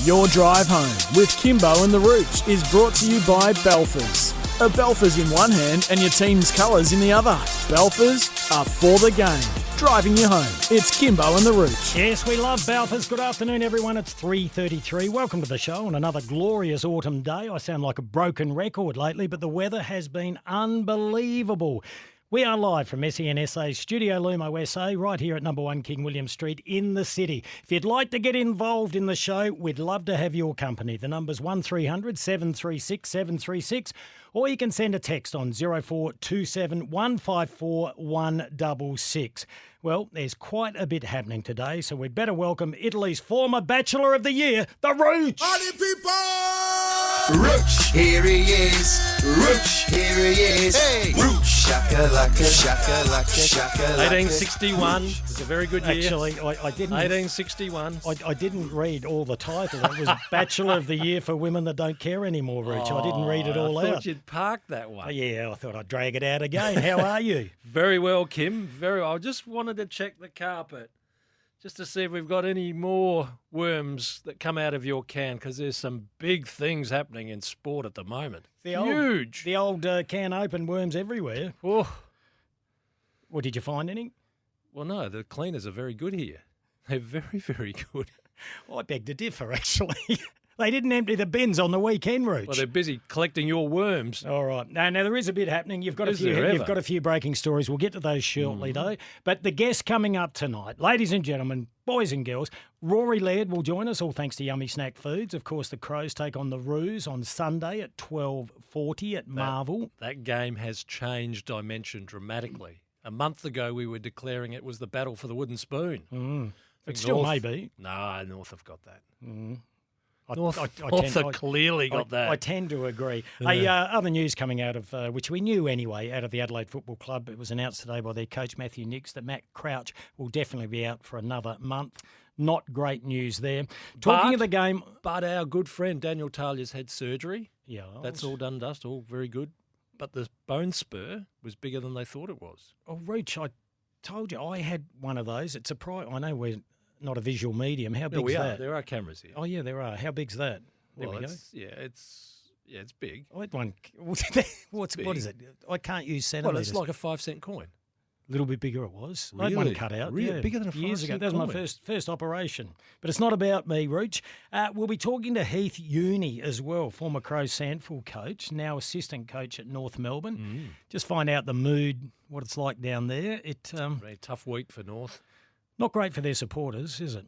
Your drive home with Kimbo and the Rooch is brought to you by Belfers. A Belfers in one hand and your team's colours in the other. Belfers are for the game. Driving you home. It's Kimbo and the Rooch. Yes, we love Belfers. Good afternoon, everyone. It's 3:33. Welcome to the show on another glorious autumn day. I sound like a broken record lately, but the weather has been unbelievable. We are live from SENSA's Studio Lumo SA, right here at number 1 King William Street in the city. If you'd like to get involved in the show, we'd love to have your company. The number's 1300 736 736, or you can send a text on 0427 154 166. Well, there's quite a bit happening today, so we'd better welcome Italy's former Bachelor of the Year, the Rooch. Party people! Rooch, here he is. Rooch, here he is. Hey, Rooch, shakalaka, shakalaka, shakalaka. 1861 was a very good year. Actually, I didn't. 1861. I didn't read all the title. It was Bachelor of the Year for Women That Don't Care Anymore, Rooch. I didn't read it all I thought out. you'd park that one. Yeah, I thought I'd drag it out again. How are you? Very well, Kim. Very well. I just wanted to check the carpet just to see if we've got any more worms that come out of your can, because there's some big things happening in sport at the moment. Huge. The old can open, worms everywhere. Oh. Well, did you find any? Well, no, the cleaners are very good here. They're very, very good. I beg to differ, actually. They didn't empty the bins on the weekend, Rooch. Well, they're busy collecting your worms. All right. Now there is a bit happening. You've got Is a few breaking stories. We'll get to those shortly, though. But the guest coming up tonight, ladies and gentlemen, boys and girls, Rory Laird will join us, all thanks to Yummy Snack Foods. Of course, the Crows take on the Roos on Sunday at 12:40 at Marvel. That game has changed dimension dramatically. A month ago, we were declaring it was the battle for the wooden spoon. It still may be. No, North have got that. North have clearly got that. I tend to agree. Other news coming out of, which we knew anyway, out of the Adelaide Football Club, it was announced today by their coach, Matthew Nicks, that Matt Crouch will definitely be out for another month. Not great news there. Talking of the game. But our good friend Daniel Talia's had surgery. Yeah. That's all done dust, all very good. But the bone spur was bigger than they thought it was. Oh, Rooch, I told you I had one of those. It's a I know we're not a visual medium. How big's that? There are cameras here. Oh, yeah, there are. How big's that? There we go. It's big. I had one. What is it? I can't use centimetres. Well, it's like a 5-cent coin. A little bit bigger it was. I had one cut out. Really? Yeah, Bigger than a years ago. 5-cent That was coin. my first operation. But it's not about me, Rooch. We'll be talking to Heath Uni as well, former Crows Sandful coach, now assistant coach at North Melbourne. Just find out the mood, what it's like down there. Very tough week for North. Not great for their supporters, is it?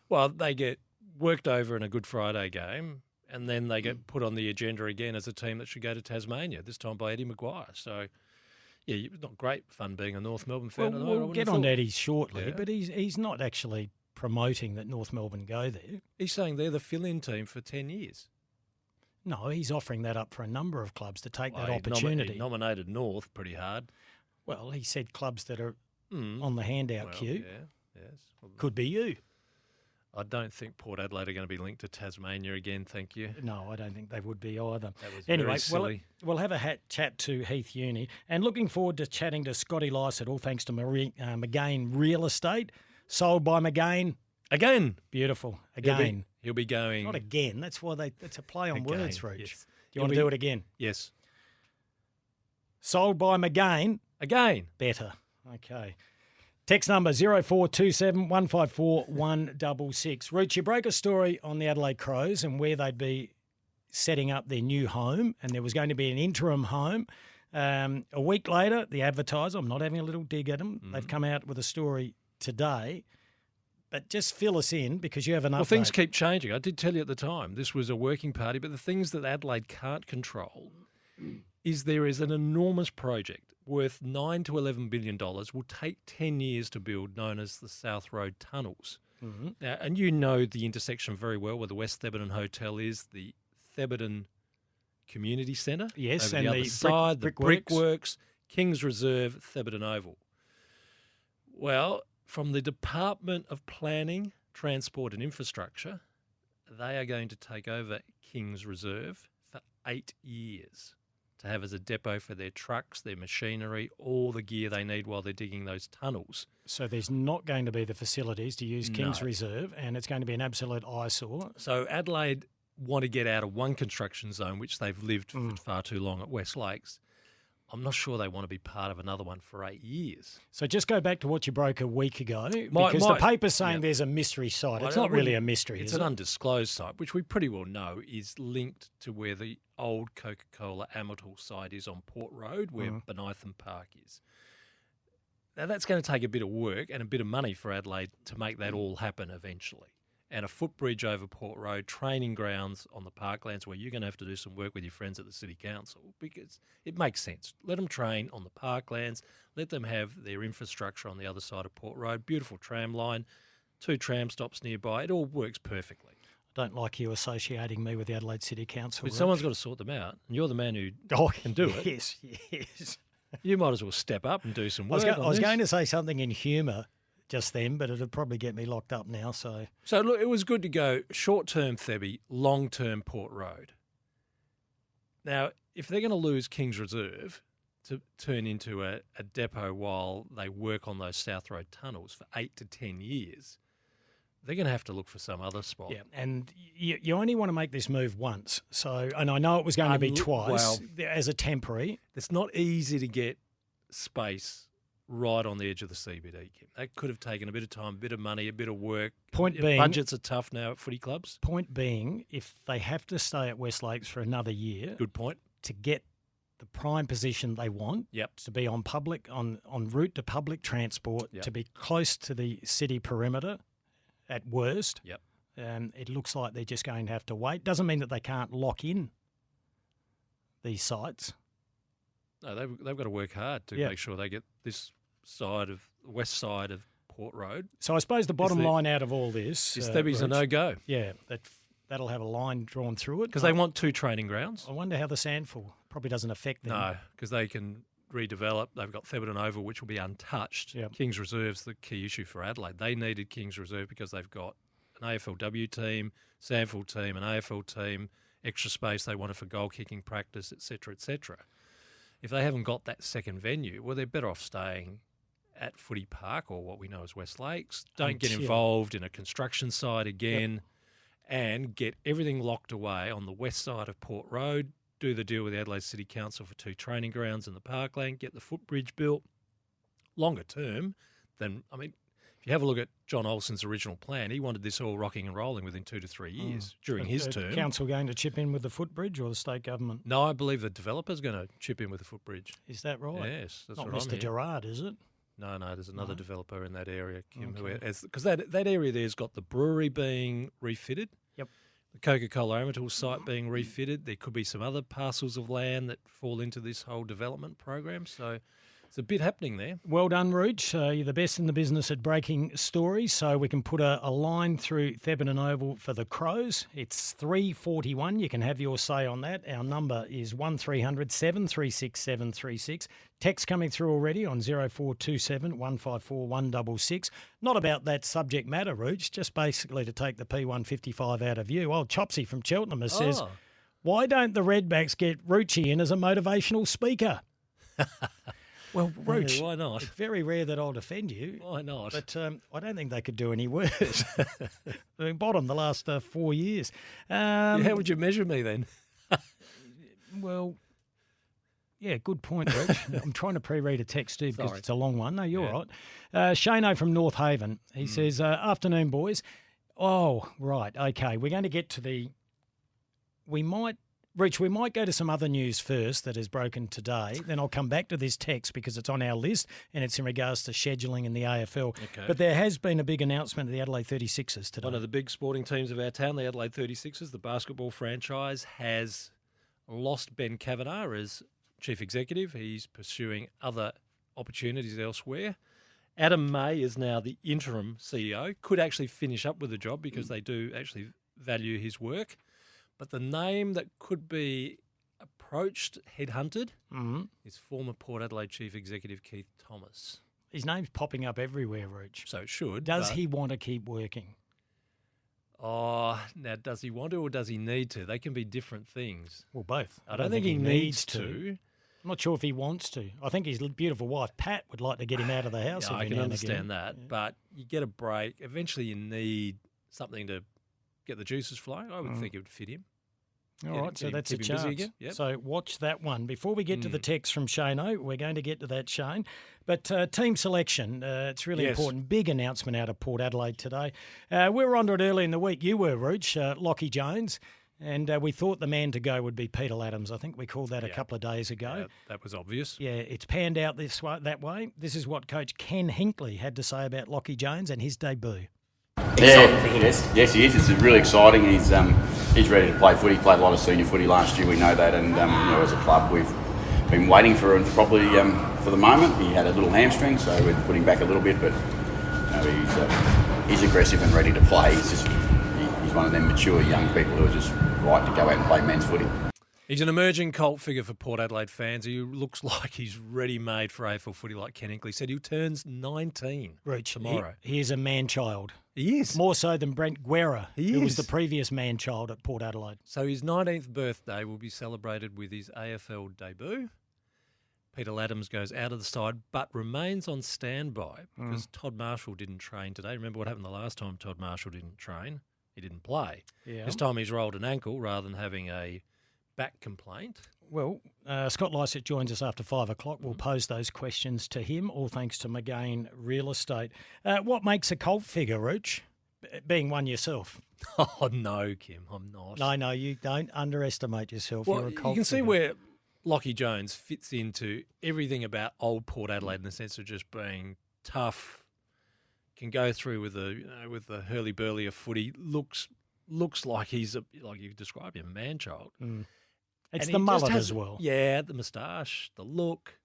Well, they get worked over in a Good Friday game, and then they get put on the agenda again as a team that should go to Tasmania, this time by Eddie Maguire. So, yeah, it's not great fun being a North Melbourne fan. Well, we'll get on to Eddie shortly, but he's not actually promoting that North Melbourne go there. He's saying they're the fill-in team for 10 years. No, he's offering that up for a number of clubs to take that He opportunity. nominated North pretty hard. Well, he said clubs that are on the handout queue. Yeah, yes. Well, could be you. I don't think Port Adelaide are going to be linked to Tasmania again, thank you. No, I don't think they would be either. That was anyway, very silly. We'll have a chat to Heath Uni, and looking forward to chatting to Scotty Lycett, all thanks to McGain Real Estate, sold by McGain. Again. Beautiful. Again. He'll be going. Not again. That's why that's a play on again, words, Rooch. yes. Do you want to do it again? Yes. Sold by McGain. Again. Better. Okay. Text number 0427 154 166. Rooch, you broke a story on the Adelaide Crows and where they'd be setting up their new home, and there was going to be an interim home. A week later, the Advertiser, I'm not having a little dig at them, they've come out with a story today. But just fill us in because you have an update. Well, things keep changing. I did tell you at the time this was a working party, but the things that Adelaide can't control is there is an enormous project worth $9 to $11 billion, will take 10 years to build, known as the South Road Tunnels. Now, and you know the intersection very well where the West Thebarton Hotel is, the Thebarton Community Centre. Yes, over and the other side, the Brickworks, Kings Reserve, Thebarton Oval. Well, from the Department of Planning, Transport and Infrastructure, they are going to take over Kings Reserve for 8 years. to have as a depot for their trucks, their machinery, all the gear they need while they're digging those tunnels. So there's not going to be the facilities to use King's No. Reserve, and it's going to be an absolute eyesore. So Adelaide want to get out of one construction zone, which they've lived for far too long at West Lakes. I'm not sure they want to be part of another one for 8 years. So just go back to what you broke a week ago, because the paper's saying there's a mystery site. It's not really a mystery, It's is an it? undisclosed site, which we pretty well know is linked to where the old Coca-Cola Amatil site is on Port Road, where Benytham Park is. Now, that's going to take a bit of work and a bit of money for Adelaide to make that all happen eventually. And a footbridge over Port Road, training grounds on the parklands where you're going to have to do some work with your friends at the City Council, because it makes sense. Let them train on the parklands. Let them have their infrastructure on the other side of Port Road. Beautiful tram line, 2 tram stops nearby. It all works perfectly. I don't like you associating me with the Adelaide City Council. But someone's got to sort them out, and you're the man who can do it. Yes. You might as well step up and do some work. I was going to say something in humour just then, but it'd probably get me locked up now. So look, it was good to go short-term Thebby, long-term Port Road. Now, if they're going to lose King's Reserve to turn into a depot while they work on those South Road tunnels for 8 to 10 years, they're going to have to look for some other spot. yeah, and you only want to make this move once. So, and I know it was going to be twice as a temporary. It's not easy to get space right on the edge of the CBD, Kim. That could have taken a bit of time, a bit of money, a bit of work. Point being, budgets are tough now at footy clubs. Point being, if they have to stay at West Lakes for another year, Good point. to get the prime position they want, to be on route to public transport, to be close to the city perimeter at worst, it looks like they're just going to have to wait. Doesn't mean that they can't lock in these sites. No, they've got to work hard to make sure they get this side of the west side of Port Road. So I suppose the bottom line out of all this is Thebby's a no-go. Yeah, that'll have a line drawn through it. Because they want 2 training grounds. I wonder how the Sandful probably doesn't affect them. No, because they can redevelop. They've got Thebarton Oval, which will be untouched. King's Reserve's the key issue for Adelaide. They needed King's Reserve because they've got an AFLW team, Sandful team, an AFL team, extra space they wanted for goal kicking practice, etc., etc. If they haven't got that second venue, well, they're better off staying at Footy Park, or what we know as West Lakes. Don't get involved in a construction site again, and get everything locked away on the west side of Port Road. Do the deal with the Adelaide City Council for 2 training grounds in the parkland. Get the footbridge built. Longer term, then, I mean, if you have a look at John Olsen's original plan, he wanted this all rocking and rolling within 2 to 3 years during his term. The council going to chip in with the footbridge, or the state government? No, I believe the developer's going to chip in with the footbridge. Is that right? Yes, that's not what Mr. Gerard, is it? No, there's another developer in that area, Kim, because that area there's got the brewery being refitted. Yep. The Coca-Cola Amatil site being refitted. There could be some other parcels of land that fall into this whole development program. So it's a bit happening there. Well done, Rooch. You're the best in the business at breaking stories. So we can put a line through Thebarton Oval for the Crows. It's 3:41. You can have your say on that. Our number is 1300 736 736. Text coming through already on 0427 154 166. Not about that subject matter, Rooch, just basically to take the P155 out of you. Old Chopsy from Cheltenham says, why don't the Redbacks get Roochie in as a motivational speaker? Well, Rooch, why not? It's very rare that I'll defend you. Why not? But I don't think they could do any worse. They've bottom the last 4 years. How would you measure me then? Well, yeah, good point, Rich. I'm trying to pre-read a text too because it's a long one. No, you're right. Shano from North Haven, he says, afternoon, boys. Oh, right, okay. We're going to get to we might go to some other news first that has broken today. Then I'll come back to this text because it's on our list and it's in regards to scheduling in the AFL. Okay. But there has been a big announcement of the Adelaide 36ers today. One of the big sporting teams of our town, the Adelaide 36ers, the basketball franchise, has lost Ben Kavanagh as chief executive. He's pursuing other opportunities elsewhere. Adam May is now the interim CEO. Could actually finish up with the job because they do actually value his work. But the name that could be approached, headhunted, is former Port Adelaide Chief Executive Keith Thomas. His name's popping up everywhere, Rooch. So it should. Does he want to keep working? Oh, now Now, does he want to or does he need to? They can be different things. Well, both. I don't think he needs to. I'm not sure if he wants to. I think his beautiful wife, Pat, would like to get him out of the house Yeah, every I can now and understand again. that, Yeah. but you get a break. Eventually, you need something to get the juices flowing. I would think it would fit him. All right, so that's a keep him busy chance. again. Yep. So watch that one. Before we get to the text from Shano, we're going to get to that, Shane. But team selection, it's really Yes. important. Big announcement out of Port Adelaide today. We were onto it early in the week. You were, Rooch, Lockie Jones. And we thought the man to go would be Peter Laddams. I think we called that a couple of days ago. Yeah, that was obvious. Yeah, it's panned out that way. This is what Coach Ken Hinkley had to say about Lockie Jones and his debut. Yes, he is. It's really exciting. He's ready to play footy. He played a lot of senior footy last year. We know that, and as a club, we've been waiting for him probably for the moment. He had a little hamstring, so we're putting back a little bit. But he's aggressive and ready to play. He's one of them mature young people who are just right to go out and play men's footy. He's an emerging cult figure for Port Adelaide fans. He looks like he's ready-made for AFL footy, like Ken Hinkley said. He turns 19 tomorrow. He is a man-child. He is. More so than Brent Guerra, who was is. the previous man-child at Port Adelaide. So his 19th birthday will be celebrated with his AFL debut. Peter Laddams goes out of the side but remains on standby because Todd Marshall didn't train today. Remember what happened the last time Todd Marshall didn't train? He didn't play. Yeah. This time he's rolled an ankle rather than having a back complaint. Well, Scott Lysett joins us after 5 o'clock. We'll pose those questions to him, all thanks to McGain Real Estate. What makes a cult figure, Rooch? Being one yourself. Oh, no, Kim, I'm not. No, you don't underestimate yourself. Well, You're a cult you can see figure. where Lockie Jones fits into everything about old Port Adelaide in the sense of just being tough, can go through with the hurly-burly of footy, looks like he's, like you described him, a man-child. It's And the he just mullet has- as well. Yeah, the moustache, the look.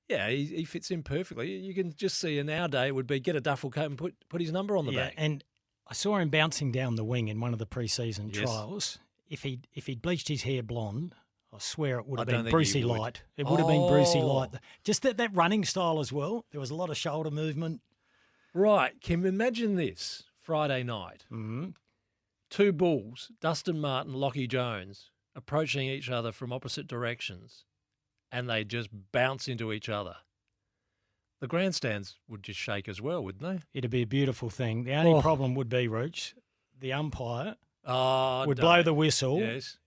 Yeah, he fits in perfectly. You can just see in our day it would be get a duffel coat and put his number on the back. And I saw him bouncing down the wing in one of the pre-season Yes. trials. If he'd bleached his hair blonde, I swear it would have I don't been think he Brucey would. Light. It would have been Brucey Oh. Light. Just that running style as well. There was a lot of shoulder movement. Right, Kim, imagine this Friday night. Two Bulls, Dustin Martin, Lockie Jones, approaching each other from opposite directions, and they just bounce into each other. The grandstands would just shake as well, wouldn't they? It'd be a beautiful thing. The only problem would be, Rooch, the umpire Oh, would blow the whistle Yes.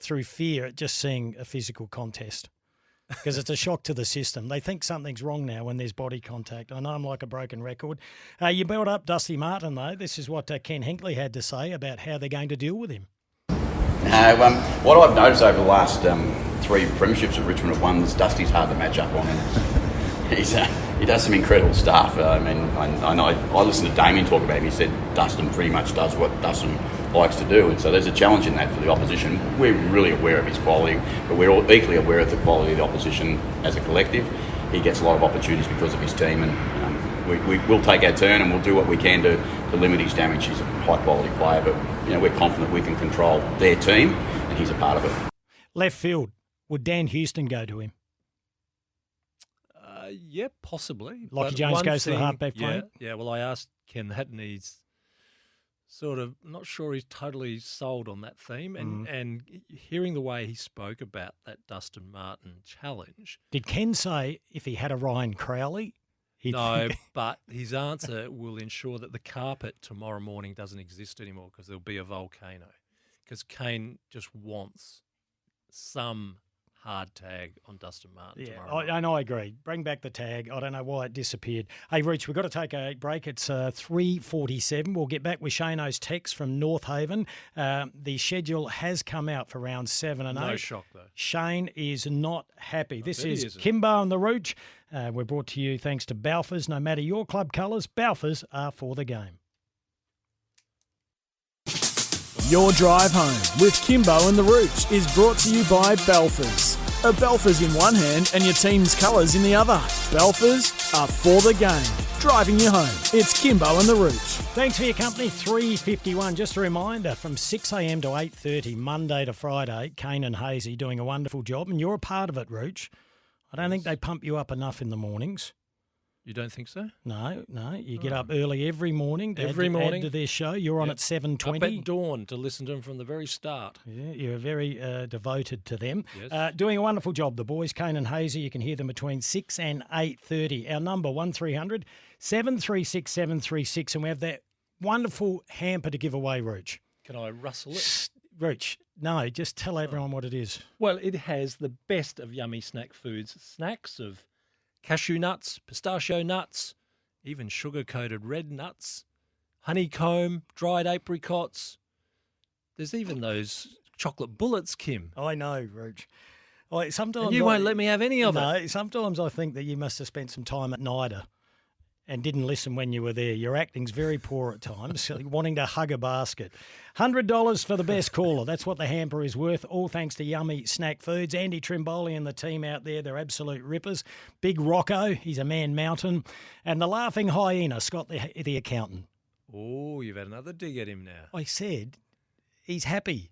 through fear at just seeing a physical contest. Because it's a shock to the system. They think something's wrong now when there's body contact. I know I'm like a broken record. You built up Dusty Martin, though. This is what Ken Hinkley had to say about how they're going to deal with him. What I've noticed over the last 3 premierships that Richmond have won is Dusty's hard to match up on. He does some incredible stuff. I know I listened to Damien talk about him. He said Dustin pretty much does what Dustin likes to do, and so there's a challenge in that for the opposition. We're really aware of his quality, but we're all equally aware of the quality of the opposition as a collective. He gets a lot of opportunities because of his team, and we'll take our turn and we'll do what we can to limit his damage. He's a high quality player, but we're confident we can control their team, and he's a part of it. Left field, would Dan Houston go to him? Yeah, possibly. Lockie But Jones one goes to the halfback yeah, frame? Yeah, well, I asked Ken that, and he's sort of not sure he's totally sold on that theme. And hearing the way he spoke about that Dustin Martin challenge, Did Ken say if he had a Ryan Crowley, he'd no, but his answer will ensure that the carpet tomorrow morning doesn't exist anymore because there'll be a volcano. Because Kane just wants some hard tag on Dustin Martin tomorrow. I know, I agree. Bring back the tag. I don't know why it disappeared. Hey, Rich, we've got to take a break. It's 3:47. We'll get back with Shano's text from North Haven. The schedule has come out for round 7 and 8. No shock, though. Shane is not happy. This bet he is isn't. Kimbo and the Rooch. We're brought to you thanks to Balfours. No matter your club colours, Balfours are for the game. Your drive home with Kimbo and the Rooch is brought to you by Balfours. A Balfours in one hand and your team's colours in the other. Balfours are for the game, driving you home. It's Kimbo and the Rooch. Thanks for your company. 3:51. Just a reminder, from 6 a.m. to 8:30, Monday to Friday, Kane and Hazy doing a wonderful job, and you're a part of it, Rooch. I don't think they pump you up enough in the mornings. You don't think so? No. You get up early every morning to Every morning. add to their show. You're on at Up 7:20. at dawn to listen to them from the very start. Yeah, you're very devoted to them. Yes. Doing a wonderful job. The boys, Kane and Hazy, you can hear them between 6 and 8:30. Our number, 1300 736 736. And we have that wonderful hamper to give away, Rooch. Can I rustle it? Rooch, no, just tell everyone what it is. Well, it has the best of yummy snack foods. Snacks of cashew nuts, pistachio nuts, even sugar-coated red nuts, honeycomb, dried apricots. There's even those chocolate bullets, Kim. I know, Rooch. Sometimes And you won't let me have any of it. No, sometimes I think that you must have spent some time at NIDA and didn't listen when you were there. Your acting's very poor at times, wanting to hug a basket. $100 for the best caller. That's what the hamper is worth, all thanks to Yummy Snack Foods. Andy Trimboli and the team out there, they're absolute rippers. Big Rocco, he's a man mountain. And the laughing hyena, Scott the accountant. Oh, you've had another dig at him now. I said he's happy.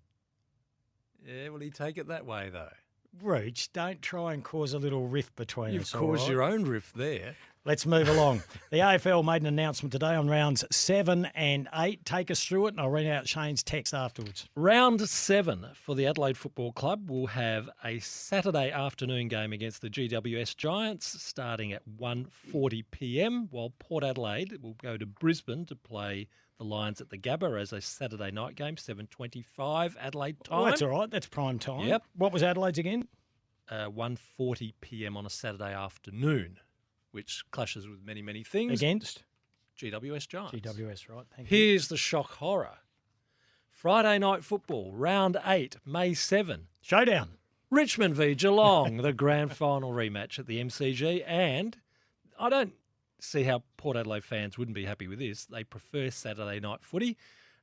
Yeah, will he take it that way, though? Rooch, don't try and cause a little rift between You've us. caused all right? your own rift there. Let's move along. The AFL made an announcement today on rounds 7 and 8. Take us through it, and I'll read out Shane's text afterwards. Round 7 for the Adelaide Football Club will have a Saturday afternoon game against the GWS Giants starting at 1:40 p.m, while Port Adelaide will go to Brisbane to play the Lions at the Gabba as a Saturday night game, 7:25 Adelaide time. Oh, that's all right. That's prime time. Yep. What was Adelaide's again? 1:40 p.m. on a Saturday afternoon, which clashes with many, many things. Against? GWS Giants. GWS, right. Thank you. Here's the shock horror. Friday night football, round 8, May 7. Showdown. Richmond v Geelong, the grand final rematch at the MCG. And I don't see how Port Adelaide fans wouldn't be happy with this. They prefer Saturday night footy.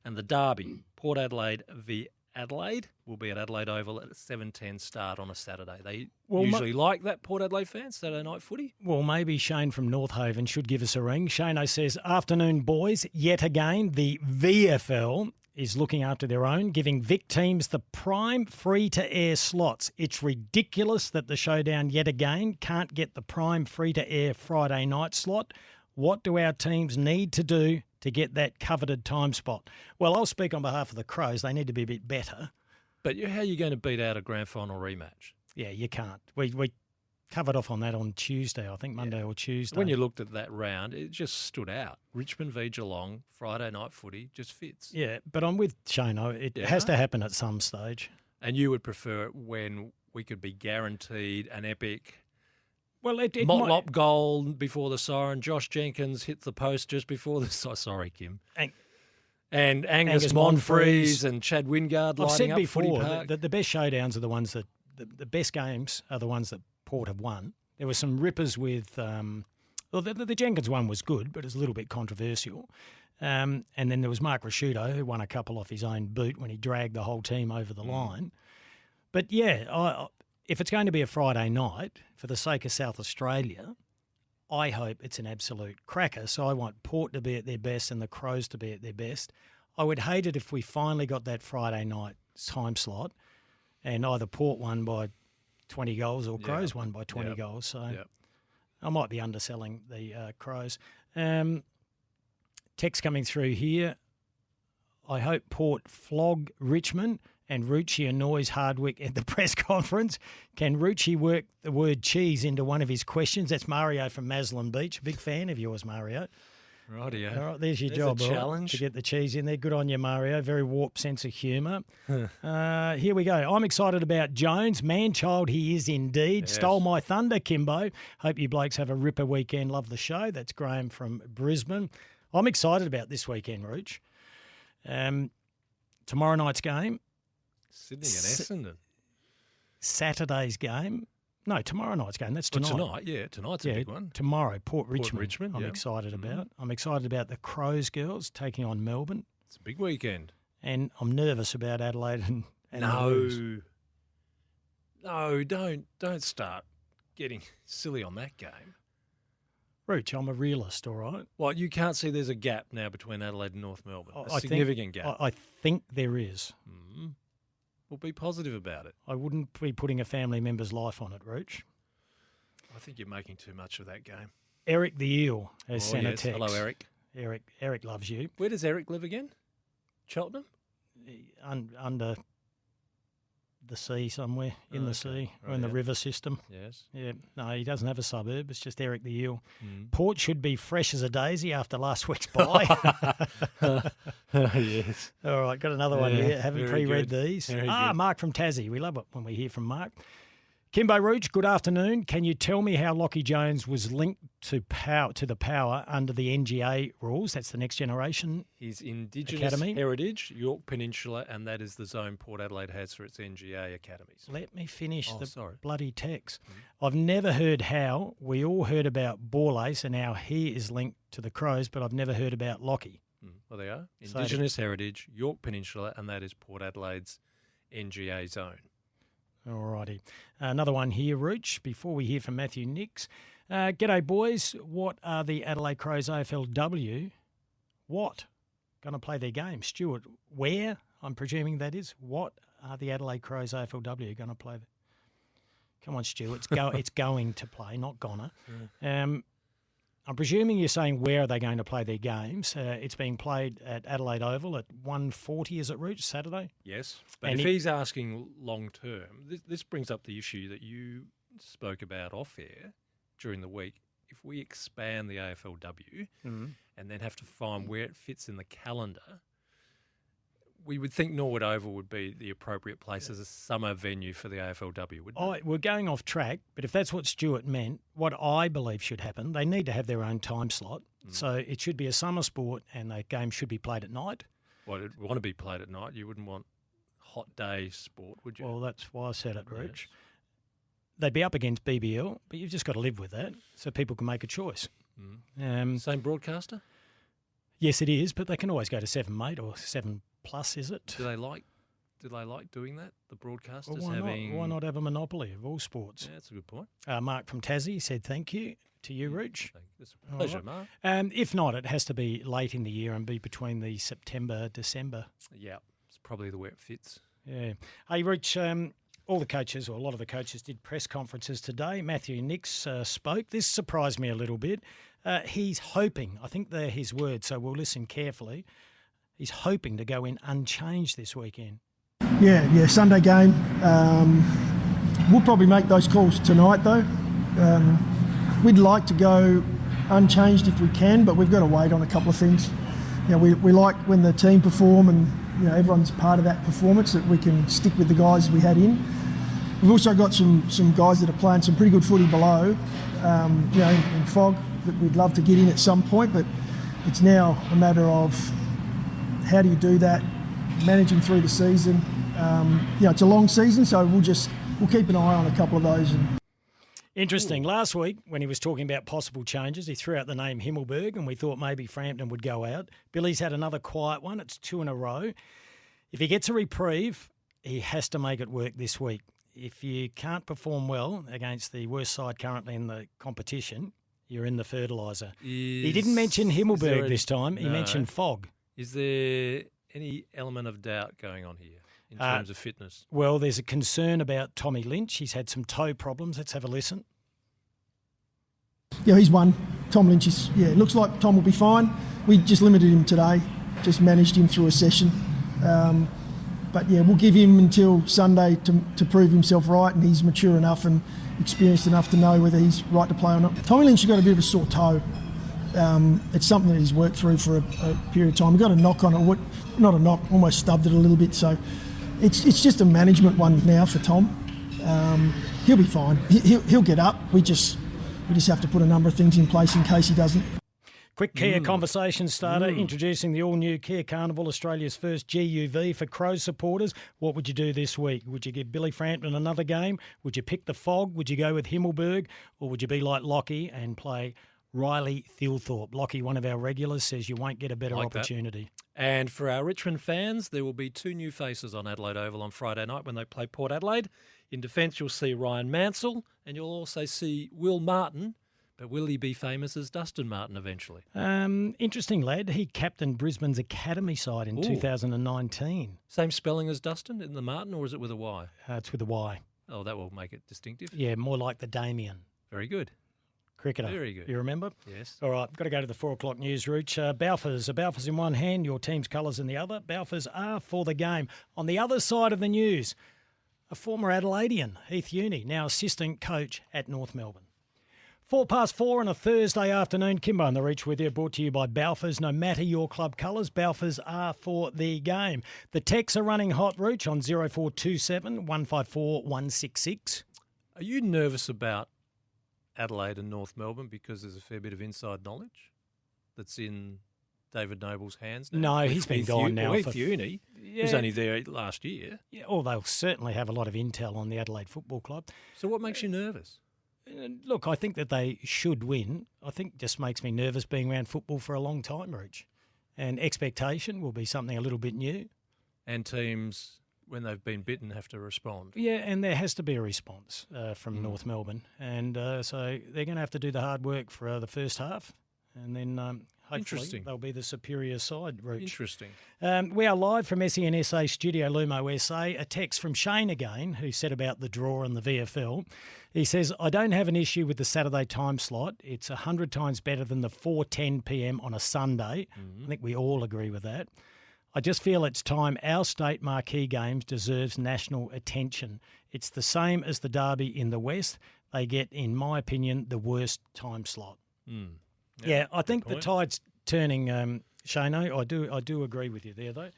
And the derby, Port Adelaide v Adelaide, will be at Adelaide Oval at a 7:10 start on a Saturday. They usually like that, Port Adelaide fans, Saturday night footy. Well, maybe Shane from North Haven should give us a ring. Shano says, afternoon, boys. Yet again, the VFL is looking after their own, giving Vic teams the prime free-to-air slots. It's ridiculous that the Showdown yet again can't get the prime free-to-air Friday night slot. What do our teams need to do to get that coveted time spot? Well, I'll speak on behalf of the Crows. They need to be a bit better. But how are you going to beat out a grand final rematch? Yeah, you can't. We covered off on that on Tuesday, I think, Monday or Tuesday. When you looked at that round, it just stood out. Richmond v Geelong, Friday night footy, just fits. Yeah, but I'm with Shano. It has to happen at some stage. And you would prefer it when we could be guaranteed an epic Well, it Motlop goal before the siren. Josh Jenkins hit the post just before the sorry, Kim. And Angus Monfries and Chad Wingard I've lighting said up before Footy Park. that the best showdowns are the ones that the best games are the ones that Port have won. There were some rippers with the Jenkins one was good, but it was a little bit controversial. And then there was Mark Rasciuto, who won a couple off his own boot when he dragged the whole team over the line. But yeah, if it's going to be a Friday night, for the sake of South Australia, I hope it's an absolute cracker. So I want Port to be at their best and the Crows to be at their best. I would hate it if we finally got that Friday night time slot and either Port won by 20 goals or Crows won by 20 goals. So I might be underselling the Crows. Text coming through here. I hope Port flog Richmond and Rucci annoys Hardwick at the press conference. Can Rucci work the word cheese into one of his questions? That's Mario from Maslin Beach. Big fan of yours, Mario. Rightio. All right, there's your There's job. a all right, challenge. to get the cheese in there. Good on you, Mario. Very warped sense of humour. Here we go. I'm excited about Jones. Man-child he is indeed. Yes. Stole my thunder, Kimbo. Hope you blokes have a ripper weekend. Love the show. That's Graham from Brisbane. I'm excited about this weekend, Rooch. Tomorrow night's game. Sydney and Essendon. Saturday's game. No, tomorrow night's game. That's tonight. Tonight's a big one. Tomorrow, Port Richmond. Richmond, I'm yeah. excited about. I'm excited about the Crows girls taking on Melbourne. It's a big weekend. And I'm nervous about Adelaide and No, don't start getting silly on that game. Rooch, I'm a realist, all right? Well, you can't see there's a gap now between Adelaide and North Melbourne. I Significant gap. I think there is. We'll be positive about it. I wouldn't be putting a family member's life on it, Rooch. I think you're making too much of that game. Eric the Eel has sent a text. Hello, Eric. Eric loves you. Where does Eric live again? Cheltenham? Under the sea somewhere, in the sea, or in the river system. Yes. Yeah, no, he doesn't have a suburb. It's just Eric the Eel. Port should be fresh as a daisy after last week's bye. Yes. All right, got another one here. Haven't very pre-read good. these. Very good. Mark from Tassie. We love it when we hear from Mark. Kimbo Rooch, good afternoon. Can you tell me how Lockie Jones was linked to the power under the NGA rules? That's the Next Generation. His Indigenous Academy. Heritage, York Peninsula, and that is the zone Port Adelaide has for its NGA academies. Let me finish sorry. bloody text. I've never heard how. We all heard about Borlace and how he is linked to the Crows, but I've never heard about Lockie. Well, they are. Indigenous Heritage, York Peninsula, and that is Port Adelaide's NGA zone. All righty. Another one here, Rooch, before we hear from Matthew Nix. G'day, boys. What are the Adelaide Crows AFLW? What? Going to play their game? Stuart, where? I'm presuming that is. What are the Adelaide Crows AFLW going to play? Come on, Stuart. It's going to play, not gonna. I'm presuming you're saying where are they going to play their games. It's being played at Adelaide Oval at 1:40, is it, Rooch, Saturday? Yes, but And if he's asking long term, this brings up the issue that you spoke about off air during the week. If we expand the AFLW and then have to find where it fits in the calendar, we would think Norwood Oval would be the appropriate place as a summer venue for the AFLW, wouldn't it? We're going off track, but if that's what Stuart meant, what I believe should happen, they need to have their own time slot. So it should be a summer sport and the game should be played at night. Well, it'd want to be played at night. You wouldn't want hot day sport, would you? Well, that's why I said it, Rich. They'd be up against BBL, but you've just got to live with that so people can make a choice. Same broadcaster? Yes, it is, but they can always go to 7, mate, or 7 plus, is it? Do they like doing that? The broadcasters Well, why not have a monopoly of all sports? Yeah, that's a good point. Mark from Tassie said thank you to you, Rich. It's a pleasure, Mark. If not, it has to be late in the year and be between the September, December. Yeah, it's probably the way it fits. Yeah. Hey, Rich, all the coaches, or a lot of the coaches, did press conferences today. Matthew Nix spoke. This surprised me a little bit. He's hoping, I think they're his words, so we'll listen carefully. He's hoping to go in unchanged this weekend. Yeah, Sunday game. We'll probably make those calls tonight, though. We'd like to go unchanged if we can, but we've got to wait on a couple of things. You know, we like when the team perform and everyone's part of that performance, that we can stick with the guys we had in. We've also got some guys that are playing some pretty good footy below, in Fog, that we'd love to get in at some point, but it's now a matter of how do you do that, managing through the season. It's a long season, so we'll keep an eye on a couple of those. Interesting. Last week, when he was talking about possible changes, he threw out the name Himmelberg, and we thought maybe Frampton would go out. Billy's had another quiet one. It's 2 in a row. If he gets a reprieve, he has to make it work this week. If you can't perform well against the worst side currently in the competition, you're in the fertiliser. He didn't mention Himmelberg this time. He mentioned Fog. Is there any element of doubt going on here in terms of fitness? Well, there's a concern about Tommy Lynch. He's had some toe problems. Let's have a listen. Yeah, he's one. Tom Lynch is, it looks like Tom will be fine. We just limited him today, just managed him through a session. But we'll give him until Sunday to prove himself right, and he's mature enough and experienced enough to know whether he's right to play or not. Tommy Lynch has got a bit of a sore toe. It's something that he's worked through for a period of time. He got a knock on it, not a knock, almost stubbed it a little bit. So it's just a management one now for Tom. He'll be fine. He'll get up. We just have to put a number of things in place in case he doesn't. Quick Kia conversation starter, introducing the all-new Kia Carnival, Australia's first GUV for Crows supporters. What would you do this week? Would you give Billy Frampton another game? Would you pick the Fog? Would you go with Himmelberg? Or would you be like Lockie and play Riley Thilthorpe? Lockie, one of our regulars, says you won't get a better opportunity. And for our Richmond fans, there will be 2 new faces on Adelaide Oval on Friday night when they play Port Adelaide. In defence, you'll see Ryan Mansell, and you'll also see Will Martin. But will he be famous as Dustin Martin eventually? Interesting lad. He captained Brisbane's academy side in 2019. Same spelling as Dustin in the Martin, or is it with a Y? It's with a Y. Oh, that will make it distinctive. Yeah, more like the Damien. Very good. cricketer. Very good. You remember? Yes. All right, got to go to the 4 o'clock news, Rooch. Balfours in one hand, your team's colours in the other. Balfours are for the game. On the other side of the news, a former Adelaidean, Heath Uni, now assistant coach at North Melbourne. 4:04 on a Thursday afternoon. Kimbo and the Reach with you, brought to you by Balfours. No matter your club colours, Balfours are for the game. The texts are running hot, Rooch, on 0427 154 166. Are you nervous about Adelaide and North Melbourne because there's a fair bit of inside knowledge that's in David Noble's hands now? No, he's been gone now. Heath Uni was only there last year. Yeah, or they'll certainly have a lot of intel on the Adelaide Football Club. So what makes you nervous? Look, I think that they should win. I think it just makes me nervous being around football for a long time, Rich. And expectation will be something a little bit new. And teams, when they've been bitten, have to respond. Yeah, and there has to be a response from North Melbourne. And so they're going to have to do the hard work for the first half. And then hopefully they'll be the superior side, Rooch. Interesting. We are live from SENSA Studio Lumo SA. A text from Shane again, who said about the draw and the VFL. He says, I don't have an issue with the Saturday time slot. It's 100 times better than the 4:10 p.m. on a Sunday. I think we all agree with that. I just feel it's time our state marquee games deserves national attention. It's the same as the derby in the West. They get, in my opinion, the worst time slot. Yeah, I think the tide's turning, Shano. I do agree with you there, though.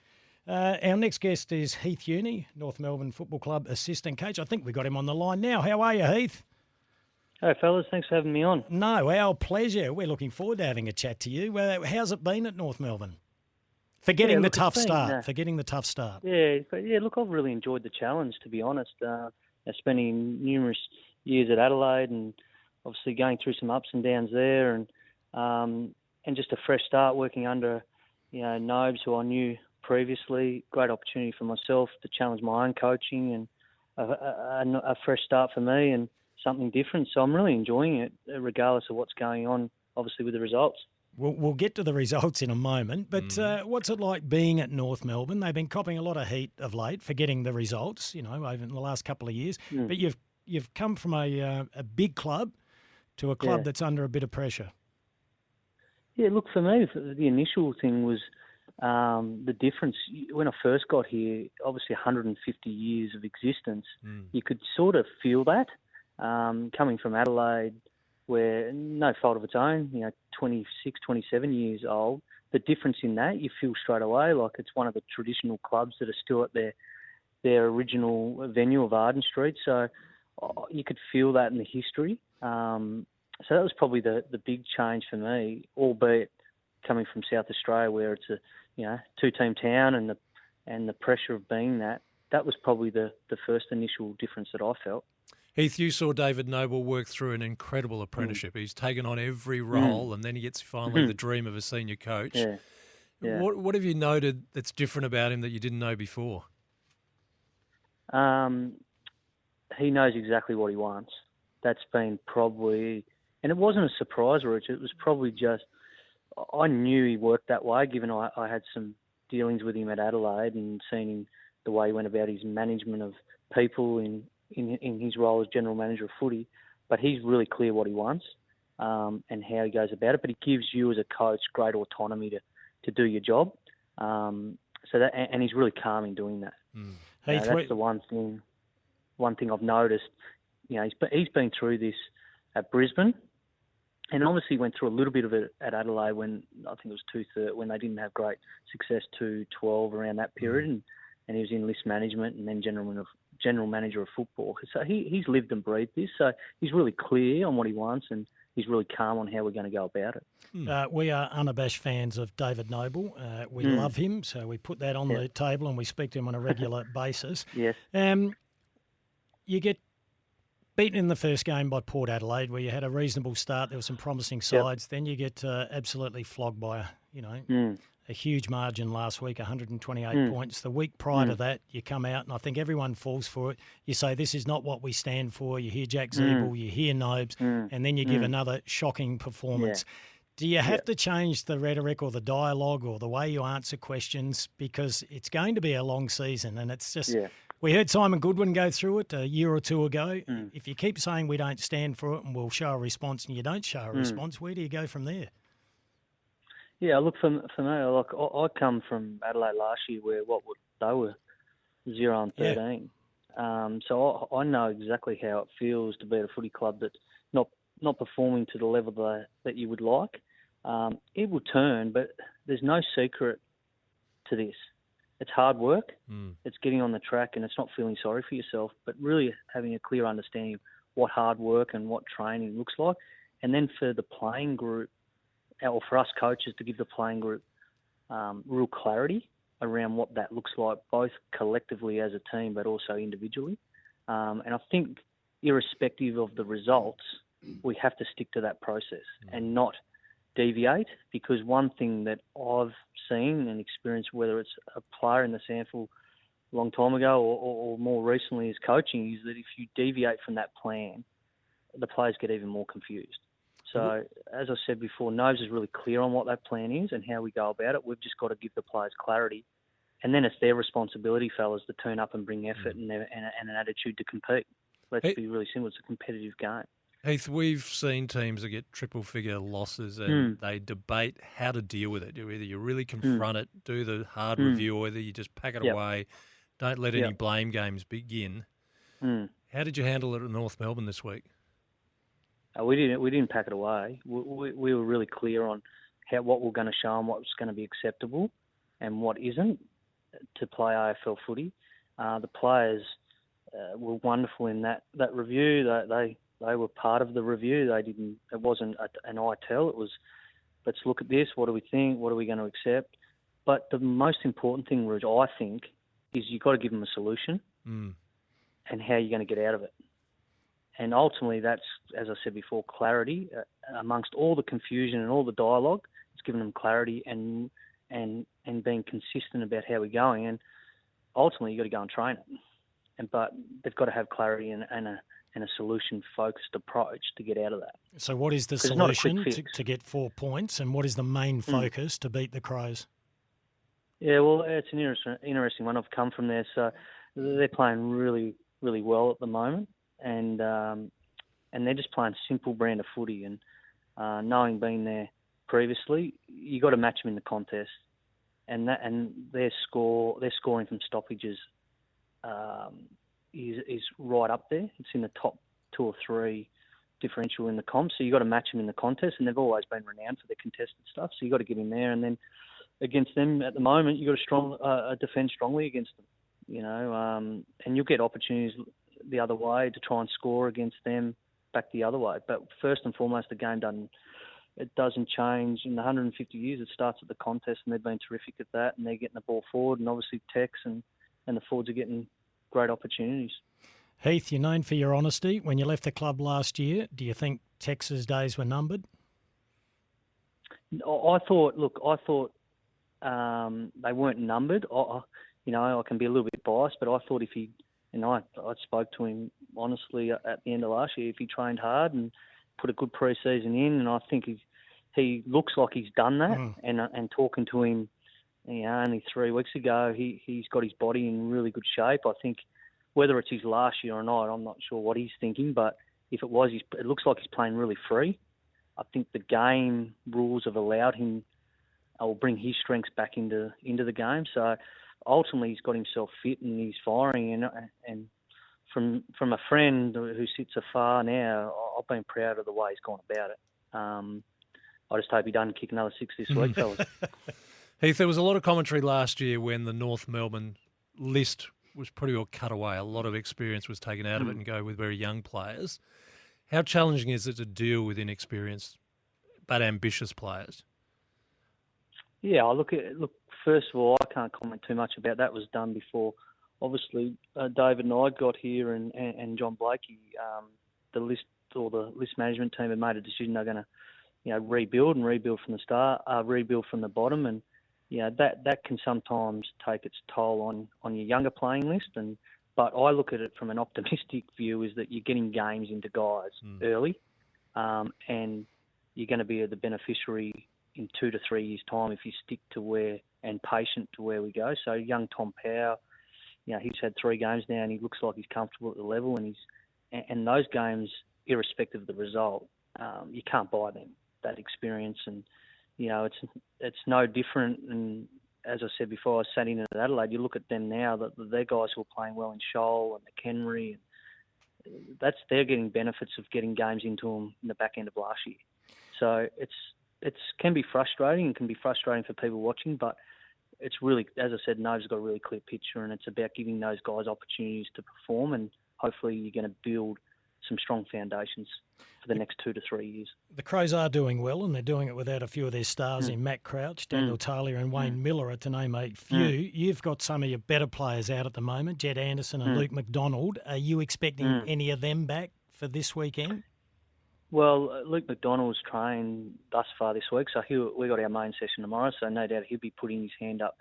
Our next guest is Heath Uni, North Melbourne Football Club assistant coach. I think we got him on the line now. How are you, Heath? Hey, fellas. Thanks for having me on. No, our pleasure. We're looking forward to having a chat to you. How's it been at North Melbourne? Forgetting the tough start. Yeah, look, I've really enjoyed the challenge, to be honest. Spending numerous years at Adelaide and obviously going through some ups and downs there and just a fresh start working under, Nobes, who I knew previously. Great opportunity for myself to challenge my own coaching and a fresh start for me and something different. So I'm really enjoying it, regardless of what's going on, obviously, with the results. We'll get to the results in a moment, but what's it like being at North Melbourne? They've been copping a lot of heat of late for getting the results, over the last couple of years. But you've come from a big club to a club that's under a bit of pressure. Yeah, look, for me, the initial thing was the difference. When I first got here, obviously 150 years of existence, you could sort of feel that coming from Adelaide, where no fault of its own, 26, 27 years old. The difference in that, you feel straight away like it's one of the traditional clubs that are still at their original venue of Arden Street. So you could feel that in the history. So that was probably the big change for me, albeit coming from South Australia, where it's a two-team town and the pressure of being that. That was probably the first initial difference that I felt. Heath, you saw David Noble work through an incredible apprenticeship. He's taken on every role, and then he gets finally the dream of a senior coach. Yeah. What have you noted that's different about him that you didn't know before? He knows exactly what he wants. That's been probably, and it wasn't a surprise, Rich. It was probably just, I knew he worked that way, given I had some dealings with him at Adelaide and seen him, the way he went about his management of people in his role as general manager of footy. But he's really clear what he wants and how he goes about it. But he gives you as a coach great autonomy to do your job. So that, and he's really calm in doing that. That's the one thing I've noticed. He's been through this at Brisbane, and obviously went through a little bit of it at Adelaide when I think it was 2-3 when they didn't have great success 2-12 around that period, and he was in list management and then general manager of football. So he's lived and breathed this. So he's really clear on what he wants, and he's really calm on how we're going to go about it. We are unabashed fans of David Noble. We love him, so we put that on the table and we speak to him on a regular basis. Yes. You get beaten in the first game by Port Adelaide, where you had a reasonable start. There were some promising sides. Then you get absolutely flogged by a huge margin last week, 128 points. The week prior to that, you come out, and I think everyone falls for it. You say, this is not what we stand for. You hear Jack Zeeble, you hear Nobes, and then you give another shocking performance. Do you have to change the rhetoric or the dialogue or the way you answer questions? Because it's going to be a long season, and it's just We heard Simon Goodwin go through it a year or two ago. If you keep saying we don't stand for it and we'll show a response and you don't show a response, where do you go from there? Yeah, look, for me, like I come from Adelaide last year where they were 0-13. So I know exactly how it feels to be at a footy club that's not performing to the level that you would like. It will turn, but there's no secret to this. It's hard work. It's getting on the track, and it's not feeling sorry for yourself, but really having a clear understanding of what hard work and what training looks like. And then for the playing group, or for us coaches to give the playing group real clarity around what that looks like, both collectively as a team, but also individually. And I think irrespective of the results, we have to stick to that process and not deviate, because one thing that I've seen and experienced, whether it's a player in the sample a long time ago or more recently as coaching, is that if you deviate from that plan, the players get even more confused. So, as I said before, Noves is really clear on what that plan is and how we go about it. We've just got to give the players clarity. And then it's their responsibility, fellas, to turn up and bring effort and an attitude to compete. Let's be really simple. It's a competitive game. Heath, we've seen teams that get triple-figure losses and they debate how to deal with it. Either you really confront it, do the hard review, or whether you just pack it away, don't let any blame games begin. How did you handle it at North Melbourne this week? We didn't pack it away. We were really clear on what we're going to show them, what's going to be acceptable and what isn't to play AFL footy. The players were wonderful in that review. They were part of the review. It wasn't an I tell. It was, let's look at this. What do we think? What are we going to accept? But the most important thing, Rouge, I think, is you've got to give them a solution and how you're going to get out of it. And ultimately, that's, as I said before, clarity amongst all the confusion and all the dialogue. It's giving them clarity and being consistent about how we're going. And ultimately, you've got to go and train it. But they've got to have clarity and a solution-focused approach to get out of that. So what is the solution to get 4 points, and what is the main focus to beat the Crows? Yeah, well, it's an interesting one. I've come from there, so they're playing really, really well at the moment. And they're just playing simple brand of footy. And knowing being there previously, you got to match them in the contest. And their scoring from stoppages is right up there. It's in the top 2 or 3 differential in the comp. So you got to match them in the contest, and they've always been renowned for their contested stuff. So you got to get in there, and then against them at the moment, you got to defend strongly against them. And you'll get opportunities the other way to try and score against them back the other way. But first and foremost, the game doesn't change. In the 150 years, it starts at the contest, and they've been terrific at that, and they're getting the ball forward, and obviously Tex and the forwards are getting great opportunities. Heath, you're known for your honesty. When you left the club last year, do you think Tex's days were numbered? I thought they weren't numbered. I can be a little bit biased, but I thought if he... And I spoke to him honestly at the end of last year. If he trained hard and put a good pre-season in, and I think he looks like he's done that. And talking to him, only 3 weeks ago, he's got his body in really good shape. I think whether it's his last year or not, I'm not sure what he's thinking. But if it was, it looks like he's playing really free. I think the game rules have allowed him, or bring his strengths back into the game. So. Ultimately, he's got himself fit and he's firing. And from a friend who sits afar now, I've been proud of the way he's gone about it. I just hope he doesn't kick another 6 this week, fellas. Heath, there was a lot of commentary last year when the North Melbourne list was pretty well cut away. A lot of experience was taken out of it and go with very young players. How challenging is it to deal with inexperienced but ambitious players? Yeah, look. First of all, I can't comment too much about that. It was done before. Obviously, David and I got here, and John Blakey, the list management team had made a decision they're going to, rebuild from the start, rebuild from the bottom, and that can sometimes take its toll on your younger playing list. But I look at it from an optimistic view, is that you're getting games into guys early, and you're going to be the beneficiary in 2 to 3 years' time if you stick to and patient to where we go. So young Tom Power, he's had 3 games now, and he looks like he's comfortable at the level, and those games, irrespective of the result, you can't buy them, that experience. And it's no different. And as I said before, I sat in at Adelaide. You look at them now, that they're guys who are playing well in Shoal and McHenry, and they're getting benefits of getting games into them in the back end of last year. So it can be frustrating. It can be frustrating for people watching, but it's really, as I said, Nova's got a really clear picture, and it's about giving those guys opportunities to perform, and hopefully you're going to build some strong foundations for the next 2 to 3 years. The Crows are doing well, and they're doing it without a few of their stars in Matt Crouch, Daniel Taylor and Wayne Miller, to name a few. You've got some of your better players out at the moment, Jed Anderson and Luke McDonald. Are you expecting any of them back for this weekend? Well, Luke McDonald's trained thus far this week, so we got our main session tomorrow, so no doubt he'll be putting his hand up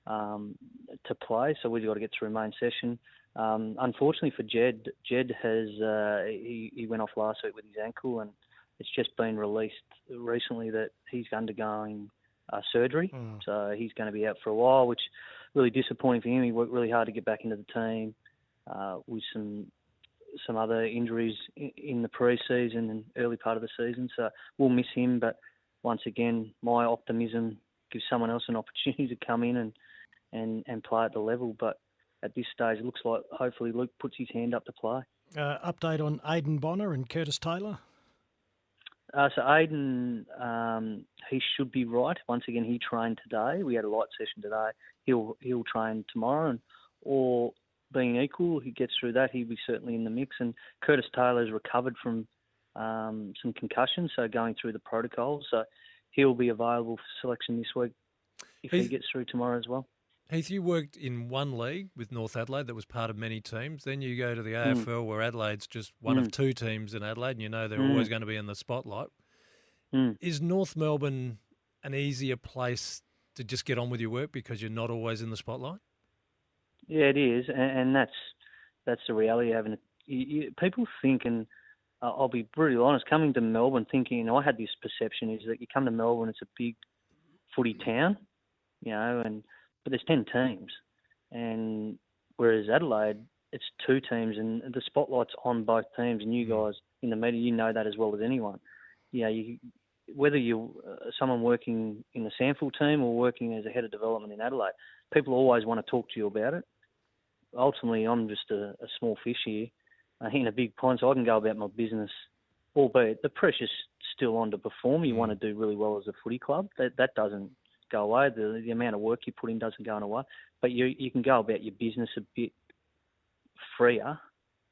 to play, so we've got to get through main session. Unfortunately for Jed has he went off last week with his ankle, and it's just been released recently that he's undergoing surgery, so he's going to be out for a while, which is really disappointing for him. He worked really hard to get back into the team with some other injuries in the pre-season and early part of the season, so we'll miss him. But once again, my optimism gives someone else an opportunity to come in and play at the level. But at this stage, it looks like hopefully Luke puts his hand up to play. Update on Aidan Bonner and Curtis Taylor? So Aidan, he should be right. Once again, he trained today. We had a light session today. He'll train tomorrow, or being equal, he gets through that, he'll be certainly in the mix. And Curtis Taylor's recovered from some concussions, so going through the protocol. So he'll be available for selection this week if he gets through tomorrow as well. Heath, you worked in one league with North Adelaide that was part of many teams. Then you go to the AFL where Adelaide's just one of 2 teams in Adelaide, and you know they're always going to be in the spotlight. Is North Melbourne an easier place to just get on with your work because you're not always in the spotlight? Yeah, it is, and that's the reality of having it. People think, and I'll be brutally honest, coming to Melbourne thinking, I had this perception, is that you come to Melbourne, it's a big footy town, but there's 10 teams, and whereas Adelaide, it's 2 teams, and the spotlight's on both teams, and you guys in the media, you know that as well as anyone. Whether you're someone working in the Sandford team or working as a head of development in Adelaide, people always want to talk to you about it. Ultimately, I'm just a small fish here in a big pond, so I can go about my business, albeit the pressure's still on to perform. You want to do really well as a footy club. That doesn't go away. The amount of work you put in doesn't go away. But you can go about your business a bit freer,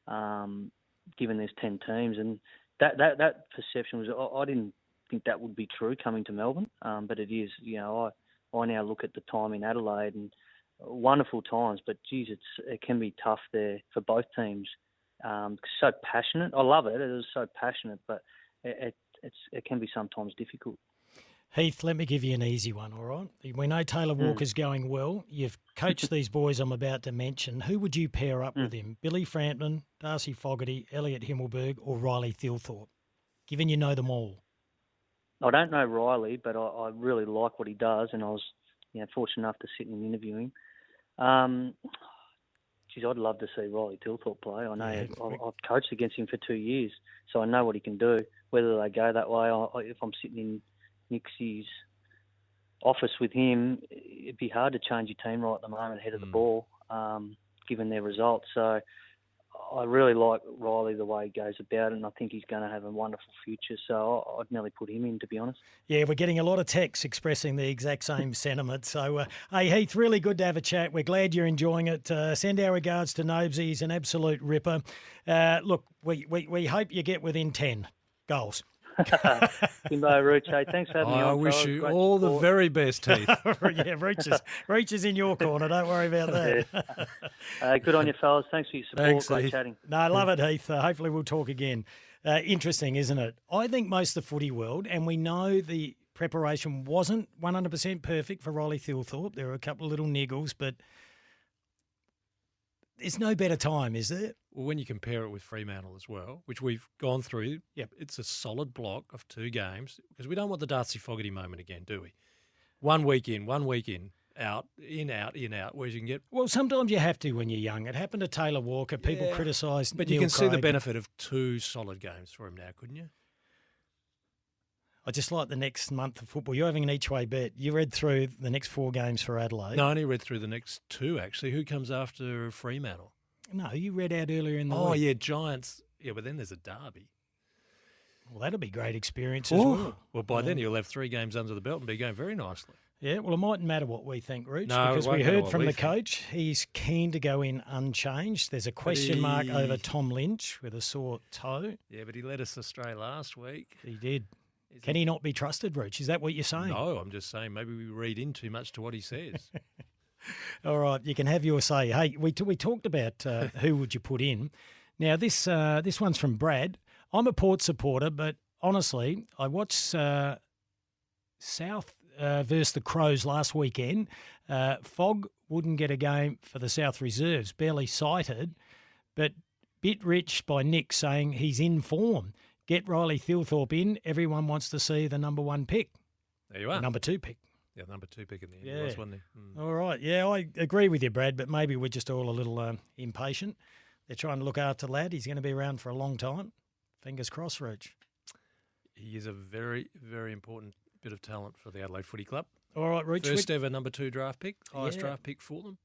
given there's 10 teams. And that perception was, I didn't think that would be true coming to Melbourne, but it is. I now look at the time in Adelaide, and wonderful times, but geez, it can be tough there for both teams. So passionate. I love it. It is so passionate, but it can be sometimes difficult. Heath, let me give you an easy one, all right? We know Taylor Walker's going well. You've coached these boys I'm about to mention. Who would you pair up with him? Billy Frampton, Darcy Fogarty, Elliot Himmelberg, or Riley Thilthorpe? Given you know them all. I don't know Riley, but I really like what he does, and I was fortunate enough to sit and interview him. I'd love to see Riley Thilthorpe play. I know I've coached against him for 2 years, so I know what he can do. Whether they go that way, if I'm sitting in Nixie's office with him, it'd be hard to change your team right at the moment ahead of the ball, given their results. So I really like Riley, the way he goes about it, and I think he's going to have a wonderful future. So I'd nearly put him in, to be honest. Yeah, we're getting a lot of texts expressing the exact same sentiment. So, hey, Heath, really good to have a chat. We're glad you're enjoying it. Send our regards to Nobesy. He's an absolute ripper. Look, we hope you get within 10 goals. Kimbo, Rooch, hey, thanks for having me on. I wish you all the very best, Heath. Yeah, Reaches in your corner. Don't worry about that. Good on you, fellas. Thanks for your support. Thanks, Great Heath. chatting. No, I love it, Heath. Hopefully we'll talk again. Interesting, isn't it? I think most of the footy world, and we know the preparation wasn't 100% perfect for Riley Thilthorpe. There were a couple of little niggles, but there's no better time, is there? Well, when you compare it with Fremantle as well, which we've gone through, it's a solid block of 2 games because we don't want the Darcy Fogarty moment again, do we? 1 week in, out, in, out, whereas you can get... Well, sometimes you have to when you're young. It happened to Taylor Walker. People criticised But Neil you can see the Craig. benefit of 2 solid games for him now, couldn't you? I just like the next month of football. You're having an each-way bet. You read through the next 4 games for Adelaide. No, I only read through the next 2, actually. Who comes after Fremantle? No, you read out earlier in the week. Oh, yeah, Giants. Yeah, but then there's a derby. Well, that'll be great experience as well. Well, by then you'll have 3 games under the belt and be going very nicely. Yeah, well, it mightn't matter what we think, Rooch, No, it because won't we matter heard what from we the think. coach. He's keen to go in unchanged. There's a question mark over Tom Lynch with a sore toe. Yeah, but he led us astray last week. He did. Can he not be trusted, Rooch? Is that what you're saying? No, I'm just saying maybe we read in too much to what he says. All right, you can have your say. Hey, we talked about who would you put in. Now, this one's from Brad. I'm a Port supporter, but honestly, I watched South versus the Crows last weekend. Fogg wouldn't get a game for the South Reserves, barely cited, but bit rich by Nick saying he's in form. Get Riley Thilthorpe in. Everyone wants to see the number 1 pick. There you are. The number 2 pick. Yeah, number 2 pick in the end, Yeah. was, wasn't he? Mm. All right. Yeah, I agree with you, Brad, but maybe we're just all a little impatient. They're trying to look after Lad. He's going to be around for a long time. Fingers crossed, Rooch. He is a very, very important bit of talent for the Adelaide Footy Club. All right, Rooch. First ever number 2 draft pick, highest Yeah. draft pick for them.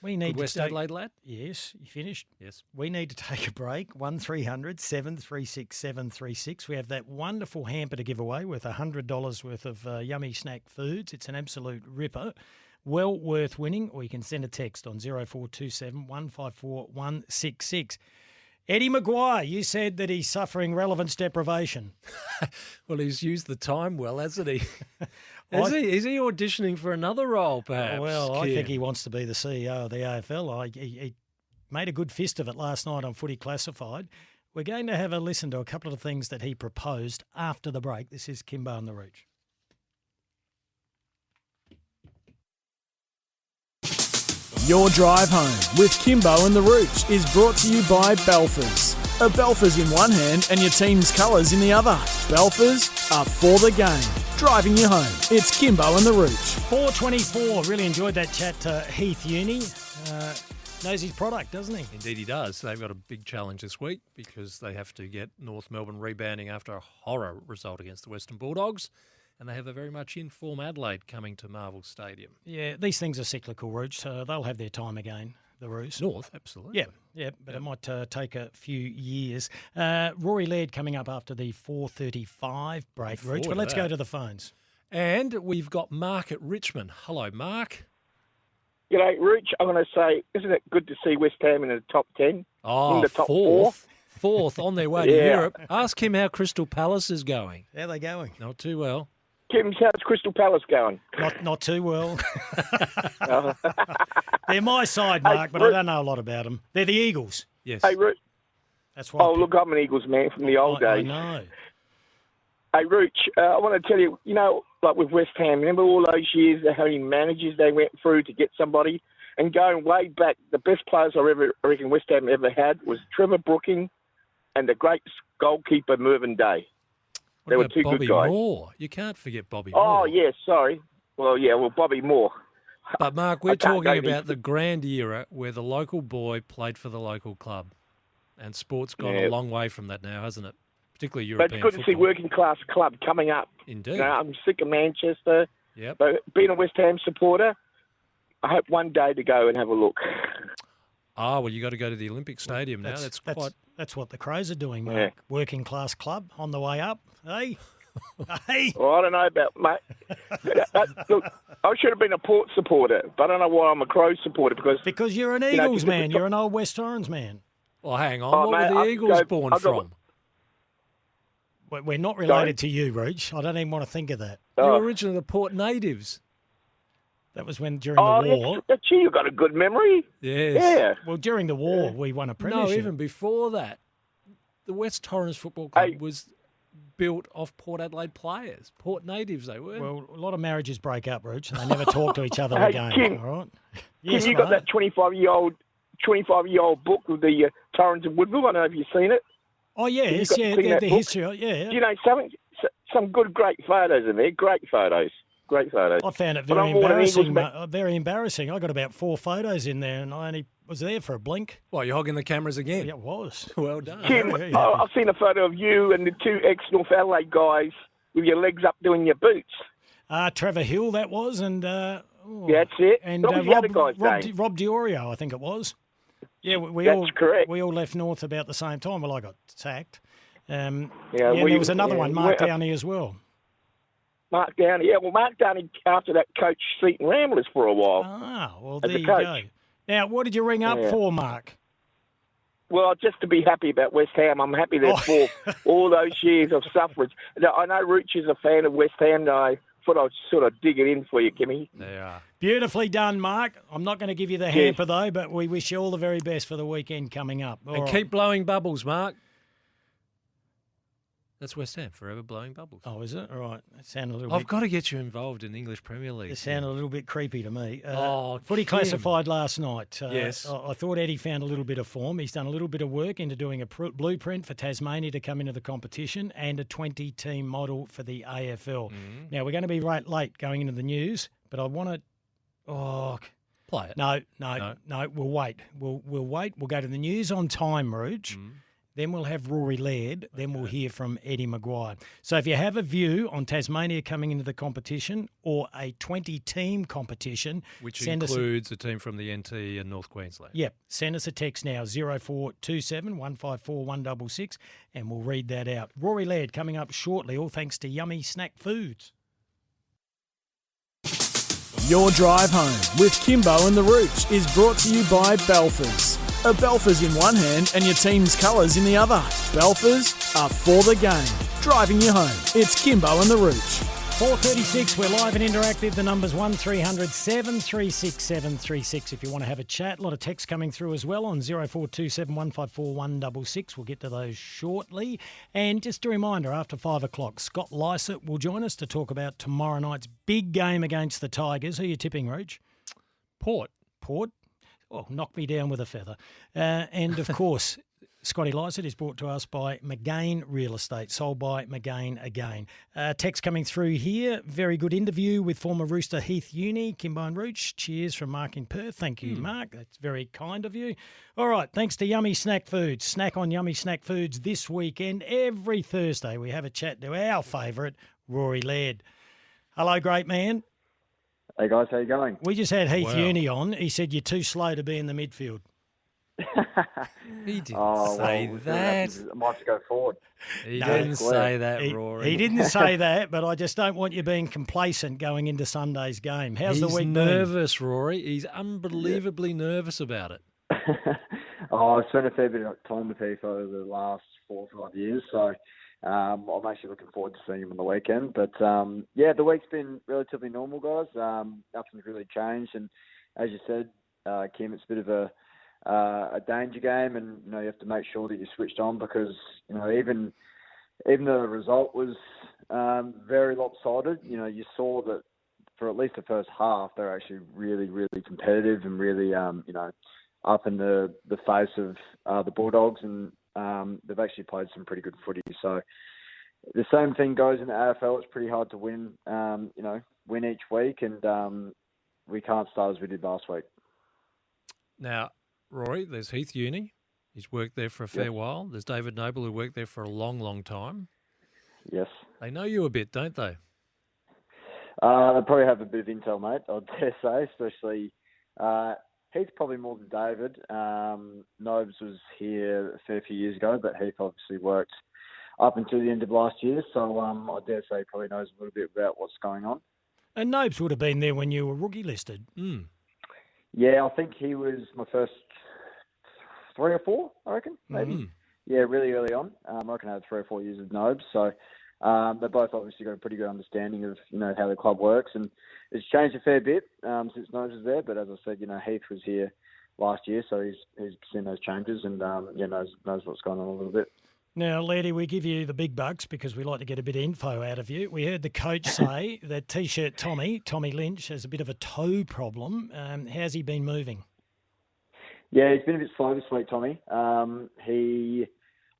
We need Good to West take- Adelaide lad? Yes, you finished? Yes. We need to take a break. 1300 736 736. We have that wonderful hamper to give away worth $100 worth of yummy snack foods. It's an absolute ripper. Well worth winning, or you can send a text on 0427 154 166. Eddie Maguire, you said that he's suffering relevance deprivation. Well, he's used the time well, hasn't he? Is he auditioning for another role, perhaps? Well, I Kim? think he wants to be the CEO of the AFL. He made a good fist of it last night on Footy Classified. We're going to have a listen to a couple of things that he proposed after the break. This is Kimbo and the Rooch. Your drive home with Kimbo and the Rooch is brought to you by Belfers. A Belfers in one hand and your team's colours in the other. Belfers are for the game, driving you home. It's Kimbo and the Rooch. 424. Really enjoyed that chat to Heath Uni. Knows his product, doesn't he? Indeed he does. They've got a big challenge this week because they have to get North Melbourne rebounding after a horror result against the Western Bulldogs. And they have a very much in-form Adelaide coming to Marvel Stadium. Yeah, these things are cyclical, Rooch, so they'll have their time again, the Roos. North, absolutely. Yeah, but it might take a few years. Rory Laird coming up after the 4:35 break, Rooch, but let's go to the phones. And we've got Mark at Richmond. Hello, Mark. G'day, Rooch. I'm going to say, isn't it good to see West Ham in the top 10? Oh, in the top fourth on their way to Europe. Ask him how Crystal Palace is going. How are they going? Not too well. Kim, how's Crystal Palace going? Not too well. They're my side, Mark, but I don't know a lot about them. They're the Eagles. Yes. Hey, Rooch. That's why. Oh, look, I'm an Eagles man from the old I days. know. Hey, Rooch, I want to tell you, like with West Ham, remember all those years, how many managers they went through to get somebody? And going way back, the best players I reckon West Ham ever had was Trevor Brooking and the great goalkeeper Mervyn Day. What They were about two Bobby good guys. Moore? You can't forget Bobby Oh, Moore. yeah, sorry. Well, Bobby Moore. But, Mark, we're I can't talking go about the grand era where the local boy played for the local club. And sport's gone a long way from that now, hasn't it? Particularly But European it's good to see football. working-class club coming up. Indeed. I'm sick of Manchester. Yep. But being a West Ham supporter, I hope one day to go and have a look. Well, you got to go to the Olympic Stadium now. That's what the Crows are doing, Mark. Yeah. Working class club on the way up. Hey. Hey. Well, I don't know about, mate. Look, I should have been a Port supporter, but I don't know why I'm a Crows supporter because you're an Eagles man. You're an old West Orange man. Well, hang on. Oh, what mate, were the Eagles born I've got- from? We're not related to you, Rooch. I don't even want to think of that. You're originally the Port natives. That was when during the war. That's you. You've got a good memory. Yes. Yeah. Well, during the war, we won a premiership. No, even before that. The West Torrens Football Club was built off Port Adelaide players. Port natives they were. Well, a lot of marriages break up, Rooch, and they never talk to each other Hey, again. Kim, all right? Yes, you got mate. that 25-year-old book with the Torrens of Woodville. I don't know if you've seen it. Oh, yes, seen the that book? history. Yeah. Do you know something? Some good, great photos in there. Great photos. Great photos. I found it But very I'm all an Eagles embarrassing. fan. Very embarrassing. I got about 4 photos in there, and I only was there for a blink. Well, you're hogging the cameras again. Yeah, it was. Well done. Kim, very happy. I've seen a photo of you and the 2 ex-North Adelaide guys with your legs up doing your boots. Trevor Hill, that was, and Yeah, that's it. and What was the other guy's name? Rob Diorio, I think it was. Yeah, we That's all correct. We all left North about the same time. Well, I got sacked. And well, there was another one, Mark well, Downey as well. Mark Downey. Yeah, well, Mark Downey after that coached Seton Ramblers for a while. Ah, well, As there a you coach. go. Now, what did you ring up Yeah. for, Mark? Well, just to be happy about West Ham. I'm happy there for all those years of suffrage. Now, I know Rooch is a fan of West Ham. I thought I'd sort of dig it in for you, Kimmy. They are. Beautifully done, Mark. I'm not going to give you the hamper, though, but we wish you all the very best for the weekend coming up. All And right. keep blowing bubbles, Mark. That's West Ham, forever blowing bubbles. Oh, is it? All right. It sounded a little I've bit... got to get you involved in the English Premier League. It sounded a little bit creepy to me. Kim. Footy classified last night. Yes. I thought Eddie found a little bit of form. He's done a little bit of work into doing a blueprint for Tasmania to come into the competition and a 20-team model for the AFL. Now, we're going to be right late going into the news, but I want to... Oh, Play it. no, we'll wait. We'll wait. We'll go to the news on time, Rouge. Then we'll have Rory Laird. Then we'll hear from Eddie Maguire. So if you have a view on Tasmania coming into the competition or a 20-team competition, Which send us includes a team from the NT and North Queensland. Yep. Send us a text now, 0427 154 166, and we'll read that out. Rory Laird coming up shortly, all thanks to Yummy Snack Foods. Your drive home with Kimbo and the Rooch is brought to you by Belfers. A Belfers in one hand and your team's colours in the other. Belfers are for the game. Driving you home. It's Kimbo and the Rooch. 4:36, we're live and interactive. The number's 1300 736 736 if you want to have a chat. A lot of text coming through as well on 0427 154 166. We'll get to those shortly. And just a reminder, after 5 o'clock, Scott Lysett will join us to talk about tomorrow night's big game against the Tigers. Who are you tipping, Roach? Port. Port? Oh, knock me down with a feather. And, of course, Scotty Lysett is brought to us by McGain Real Estate, sold by McGain again. Text coming through here. Very good interview with former Rooster Heath Uni, Kimbo and Rooch. Cheers from Mark in Perth. Thank you, Mark. That's very kind of you. All right, thanks to Yummy Snack Foods. Snack on Yummy Snack Foods this weekend. Every Thursday we have a chat to our favourite, Rory Laird. Hello, great man. Hey guys, how you going? We just had Heath Wow. Uni on. He said you're too slow to be in the midfield. He didn't Oh, say we'll see what that. happens. I might have to go forward. He No, didn't it's say clear. that, He, Rory. he didn't say that, but I just don't want you being complacent going into Sunday's game. How's He's the week been? nervous, Rory. He's unbelievably nervous about it. I've spent a fair bit of time with Heath over the last 4 or 5 years, so I'm actually looking forward to seeing him on the weekend. But yeah, the week's been relatively normal, guys. Nothing's really changed, and as you said, Kim, it's a bit of a danger game, and you have to make sure that you're switched on because even though the result was very lopsided, you saw that for at least the first half they're actually really, really competitive and really up in the face of the Bulldogs, and they've actually played some pretty good footy. So the same thing goes in the AFL. It's pretty hard to win each week, and we can't start as we did last week. Now, Rory, there's Heath Uni. He's worked there for a fair while. There's David Noble, who worked there for a long, long time. Yes. They know you a bit, don't they? They probably have a bit of intel, mate, I dare say, especially Heath probably more than David. Nobes was here a fair few years ago, but Heath obviously worked up until the end of last year, so I dare say he probably knows a little bit about what's going on. And Nobes would have been there when you were rookie listed. Mm. Yeah, I think he was my first 3 or 4, I reckon, maybe. Mm. Yeah, really early on. I reckon I had 3 or 4 years with Nobes, so they both obviously got a pretty good understanding of how the club works, and it's changed a fair bit since Nobes was there. But as I said, Heath was here last year, so he's seen those changes and knows what's going on a little bit. Now, Lairdy, we give you the big bucks because we like to get a bit of info out of you. We heard the coach say that T-shirt Tommy Lynch, has a bit of a toe problem. How's he been moving? Yeah, he's been a bit slow this week, Tommy.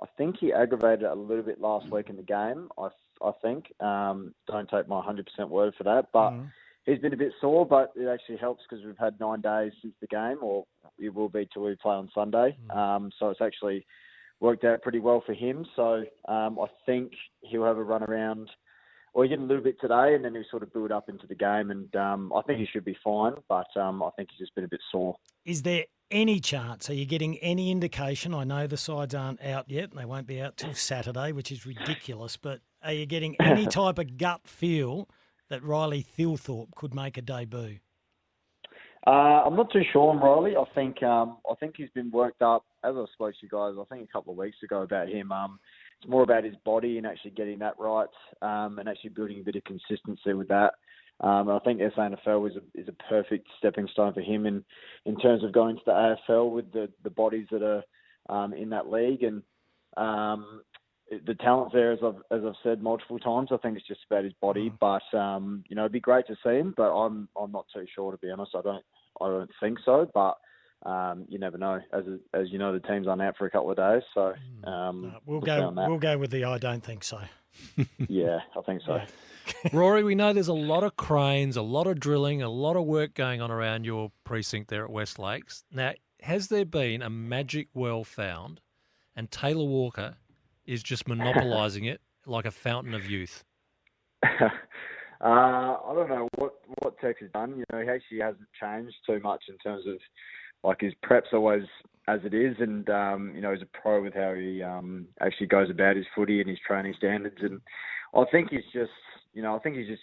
I think he aggravated it a little bit last week in the game. I think. Don't take my 100% word for that, but he's been a bit sore. But it actually helps because we've had 9 days since the game, or it will be till we play on Sunday. So it's actually worked out pretty well for him. So I think he'll have a run around. Well, he did a little bit today, and then he'll sort of build up into the game, and I think he should be fine, but I think he's just been a bit sore. Is there any chance, are you getting any indication? I know the sides aren't out yet, and they won't be out till Saturday, which is ridiculous, but are you getting any type of gut feel that Riley Thilthorpe could make a debut? I'm not too sure on Riley. I think he's been worked up, as I spoke to you guys, I think a couple of weeks ago about him. It's more about his body and actually getting that right, and actually building a bit of consistency with that. And I think SANFL is a perfect stepping stone for him in terms of going to the AFL with the bodies that are in that league. And the talent's there, as I've said multiple times. I think it's just about his body. But it'd be great to see him. But I'm not too sure, to be honest. I don't think so. But you never know. As you know, the team's on out for a couple of days. So we'll go with the I don't think so. Yeah, I think so. Yeah. Rory, we know there's a lot of cranes, a lot of drilling, a lot of work going on around your precinct there at West Lakes. Now, has there been a magic well found and Taylor Walker is just monopolising it like a fountain of youth? I don't know what Tex has done. He actually hasn't changed too much in terms of like his prep's always as it is, and he's a pro with how he actually goes about his footy and his training standards. And I think he's just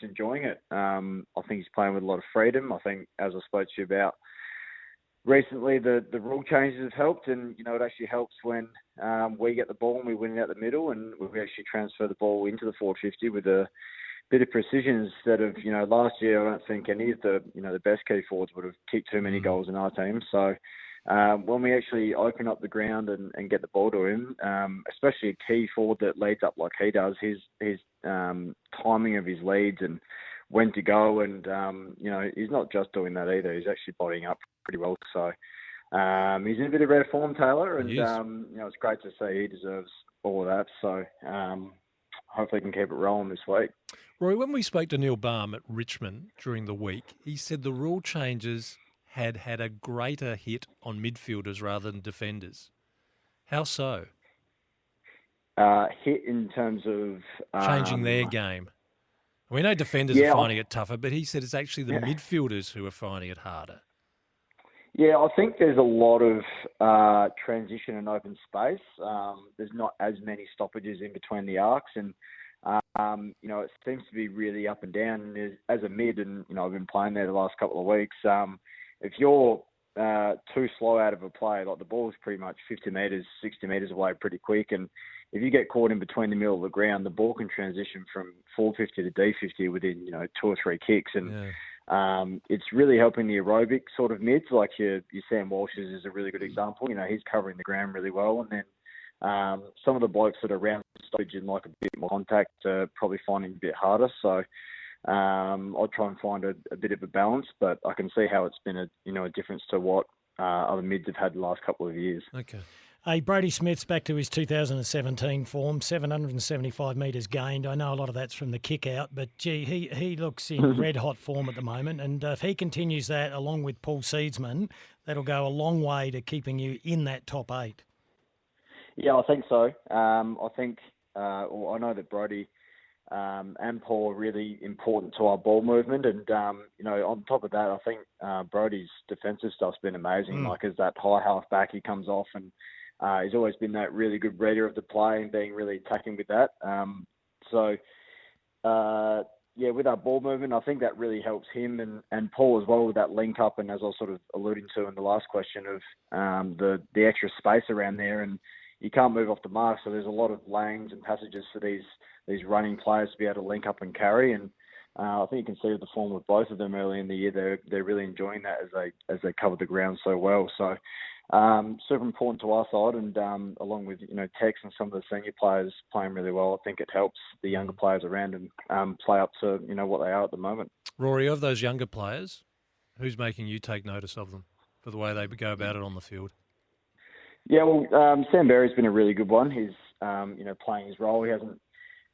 enjoying it. I think he's playing with a lot of freedom. I think, as I spoke to you about recently, the rule changes have helped, and it actually helps when we get the ball and we win it out the middle, and we actually transfer the ball into the 450 with a bit of precision instead of last year. I don't think any of the the best key forwards would have kicked too many goals in our team. So when we actually open up the ground and get the ball to him, especially a key forward that leads up like he does, his timing of his leads and when to go, and he's not just doing that either. He's actually bodying up pretty well. So he's in a bit of rare form, Taylor, and it's great to see. He deserves all of that. So hopefully he can keep it rolling this week. Roy, when we spoke to Neil Baum at Richmond during the week, he said the rule changes had a greater hit on midfielders rather than defenders. How so? Hit in terms of changing their game. We know defenders are finding it tougher, but he said it's actually the midfielders who are finding it harder. Yeah, I think there's a lot of transition and open space. There's not as many stoppages in between the arcs, and it seems to be really up and down. And as a mid, and I've been playing there the last couple of weeks. If you're too slow out of a play, like the ball's pretty much 50 metres, 60 metres away pretty quick, and if you get caught in between the middle of the ground, the ball can transition from 450 to D50 within 2 or 3 kicks, and it's really helping the aerobic sort of mids, like your Sam Walsh's is a really good example. He's covering the ground really well, and then some of the blokes that are around the stoppage and like a bit more contact are probably finding it a bit harder. So I'll try and find a bit of a balance, but I can see how it's been a difference to what other mids have had the last couple of years. Okay. Hey, Brody Smith's back to his 2017 form, 775 metres gained. I know a lot of that's from the kick out, but gee, he looks in red hot form at the moment, and if he continues that along with Paul Seedsman, that'll go a long way to keeping you in that top 8. Yeah, I think so. I know that Brody and Paul are really important to our ball movement, and on top of that, I think Brody's defensive stuff's been amazing. Like as that high half back, he comes off, and he's always been that really good reader of the play and being really attacking with that. With our ball movement, I think that really helps him and Paul as well with that link up, and as I was sort of alluding to in the last question of the extra space around there, and you can't move off the mark, so there's a lot of lanes and passages for these running players to be able to link up and carry, and I think you can see the form of both of them early in the year. They're really enjoying that as they cover the ground so well. So super important to our side, and along with Tex and some of the senior players playing really well, I think it helps the younger players around and play up to what they are at the moment. Rory, of those younger players, who's making you take notice of them for the way they go about it on the field? Yeah, well, Sam Berry's been a really good one. He's playing his role. He hasn't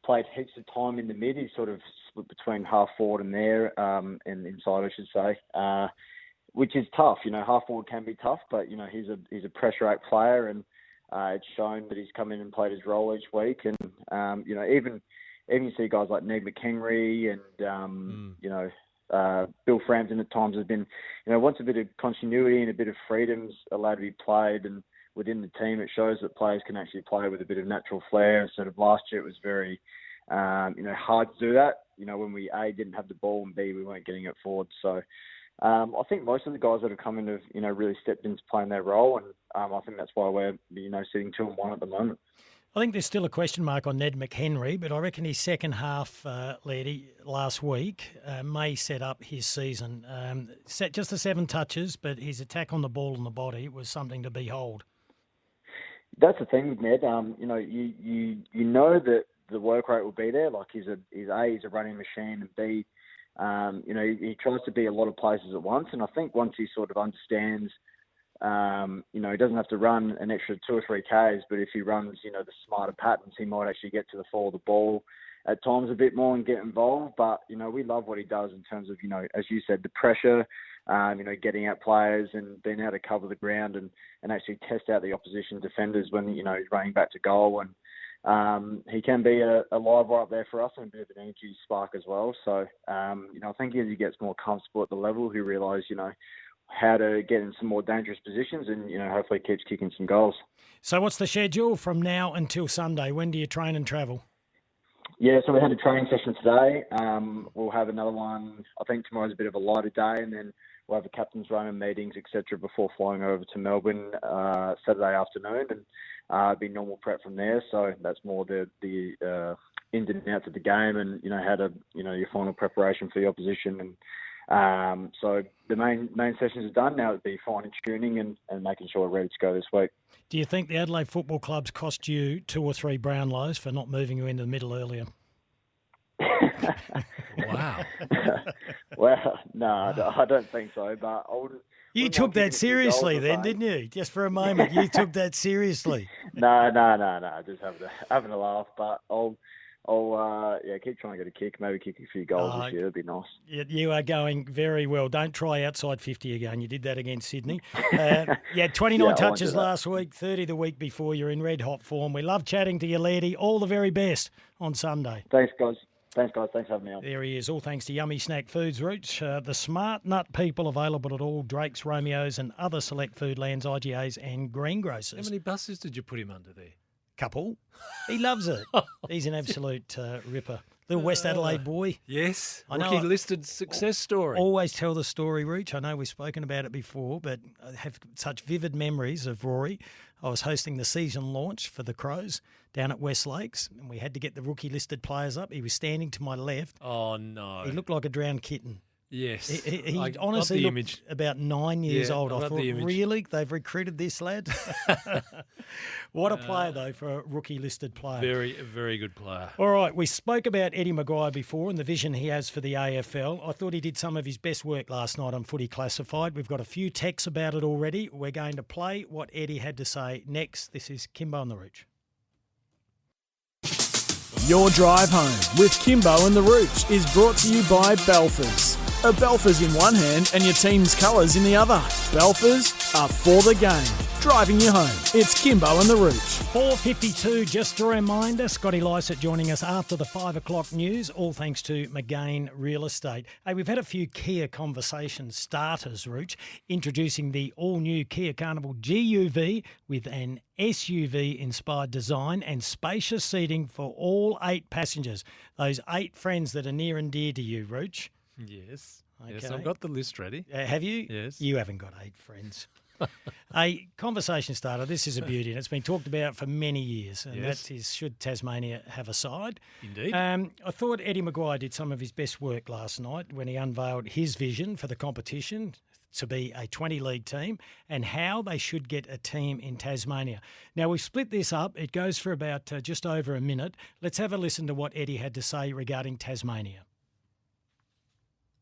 played heaps of time in the mid. He's sort of split between half forward and there, and inside, I should say, which is tough. Half forward can be tough, but he's a pressure act player, and it's shown that he's come in and played his role each week. And even you see guys like Ned McHenry and Bill Frampton at times has been, once a bit of continuity and a bit of freedom's allowed to be played, and within the team, it shows that players can actually play with a bit of natural flair. Sort of last year, it was very, hard to do that. When we A, didn't have the ball, and B, we weren't getting it forward. So I think most of the guys that have come in have, really stepped into playing their role, and I think that's why we're, sitting 2-1 at the moment. I think there's still a question mark on Ned McHenry, but I reckon his second half, last week, may set up his season. Just the 7 touches, but his attack on the ball and the body was something to behold. That's the thing with Ned. You know that the work rate will be there. Like he's a running machine, and B, he tries to be a lot of places at once. And I think once he sort of understands, he doesn't have to run an extra 2 or 3 Ks, but if he runs, the smarter patterns, he might actually get to the fall of the ball at times a bit more and get involved. But, we love what he does in terms of, as you said, the pressure, getting out players and being able to cover the ground and actually test out the opposition defenders when, he's running back to goal. And he can be a live wire up there for us and a bit of an energy spark as well. So, I think as he gets more comfortable at the level, he'll realise, how to get in some more dangerous positions and, hopefully keeps kicking some goals. So what's the schedule from now until Sunday? When do you train and travel? Yeah, so we had a training session today. We'll have another one. I think tomorrow's a bit of a lighter day, and then we'll have a captain's run and meetings, etc., before flying over to Melbourne Saturday afternoon, and be normal prep from there. So that's more the ins and outs of the game, and how to your final preparation for the opposition. And so the main sessions are done now. It'd be fine tuning and making sure we're ready to go this week. Do you think the Adelaide Football Club's cost you 2 or 3 Brownlows for not moving you into the middle earlier? Wow. Well, no, I don't think so. But I wouldn't. You took that seriously then, didn't you? Just for a moment, you took that seriously. No. Just having a laugh. But I'll keep trying to get a kick. Maybe kick a few goals this year. That'd be nice. You are going very well. Don't try outside 50 again. You did that against Sydney. You had 29 touches last week, 30 the week before. You're in red hot form. We love chatting to you, Lairdy. All the very best on Sunday. Thanks, guys. Thanks for having me on. There he is. All thanks to Yummy Snack Foods, Rooch. The smart nut people available at all Drake's, Romeo's and other select Foodlands, IGAs and greengrocers. How many buses did you put him under there? Couple. He loves it. He's an absolute ripper. Little West Adelaide boy. Yes. I know. Rookie-listed success story. Always tell the story, Rooch. I know we've spoken about it before, but I have such vivid memories of Rory. I was hosting the season launch for the Crows down at West Lakes, and we had to get the rookie-listed players up. He was standing to my left. Oh, no. He looked like a drowned kitten. Yes. He honestly looked about 9 years old. I thought, really? They've recruited this lad? What a player, though, for a rookie-listed player. Very, very good player. All right, we spoke about Eddie Maguire before and the vision he has for the AFL. I thought he did some of his best work last night on Footy Classified. We've got a few texts about it already. We're going to play what Eddie had to say next. This is Kimbo and the Rooch. Your drive home with Kimbo and the Rooch is brought to you by Belfers. A Belfers in one hand and your team's colours in the other. Belfers are for the game, driving you home. It's Kimbo and the Rooch. 4:52, just a reminder, Scotty Lysett joining us after the 5 o'clock news, all thanks to McGain Real Estate. Hey, we've had a few Kia conversation starters, Rooch, introducing the all-new Kia Carnival GUV with an SUV-inspired design and spacious seating for all 8 passengers. Those 8 friends that are near and dear to you, Rooch. Yes. Okay. Yes, I've got the list ready. Have you? Yes. You haven't got 8 friends. A conversation starter. This is a beauty, and it's been talked about for many years, and that is, should Tasmania have a side? Indeed. I thought Eddie Maguire did some of his best work last night when he unveiled his vision for the competition to be a 20-league team and how they should get a team in Tasmania. Now, we've split this up. It goes for about just over a minute. Let's have a listen to what Eddie had to say regarding Tasmania.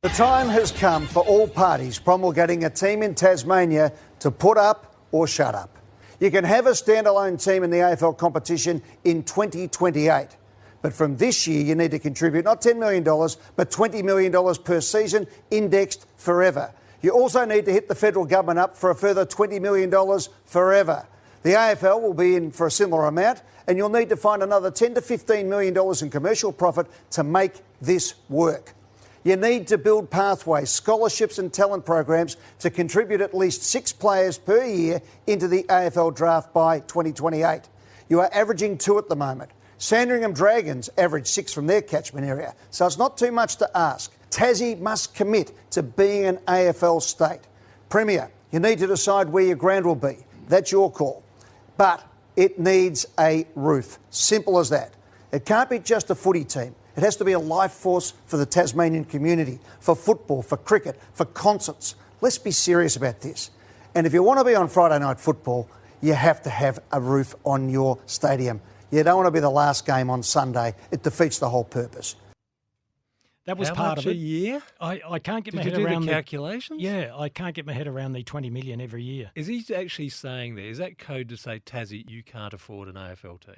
The time has come for all parties promulgating a team in Tasmania to put up or shut up. You can have a standalone team in the AFL competition in 2028. But from this year, you need to contribute not $10 million, but $20 million per season, indexed forever. You also need to hit the federal government up for a further $20 million forever. The AFL will be in for a similar amount, and you'll need to find another $10 to $15 million in commercial profit to make this work. You need to build pathways, scholarships and talent programs to contribute at least 6 players per year into the AFL draft by 2028. You are averaging 2 at the moment. Sandringham Dragons average 6 from their catchment area, so it's not too much to ask. Tassie must commit to being an AFL state. Premier, you need to decide where your ground will be. That's your call. But it needs a roof. Simple as that. It can't be just a footy team. It has to be a life force for the Tasmanian community, for football, for cricket, for concerts. Let's be serious about this. And if you want to be on Friday night football, you have to have a roof on your stadium. You don't want to be the last game on Sunday. It defeats the whole purpose. That was How part much of it. a year? I can't get my Did head you do around the calculations? Yeah, I can't get my head around the 20 million every year. Is he actually saying there? Is that code to say, Tassie, you can't afford an AFL team?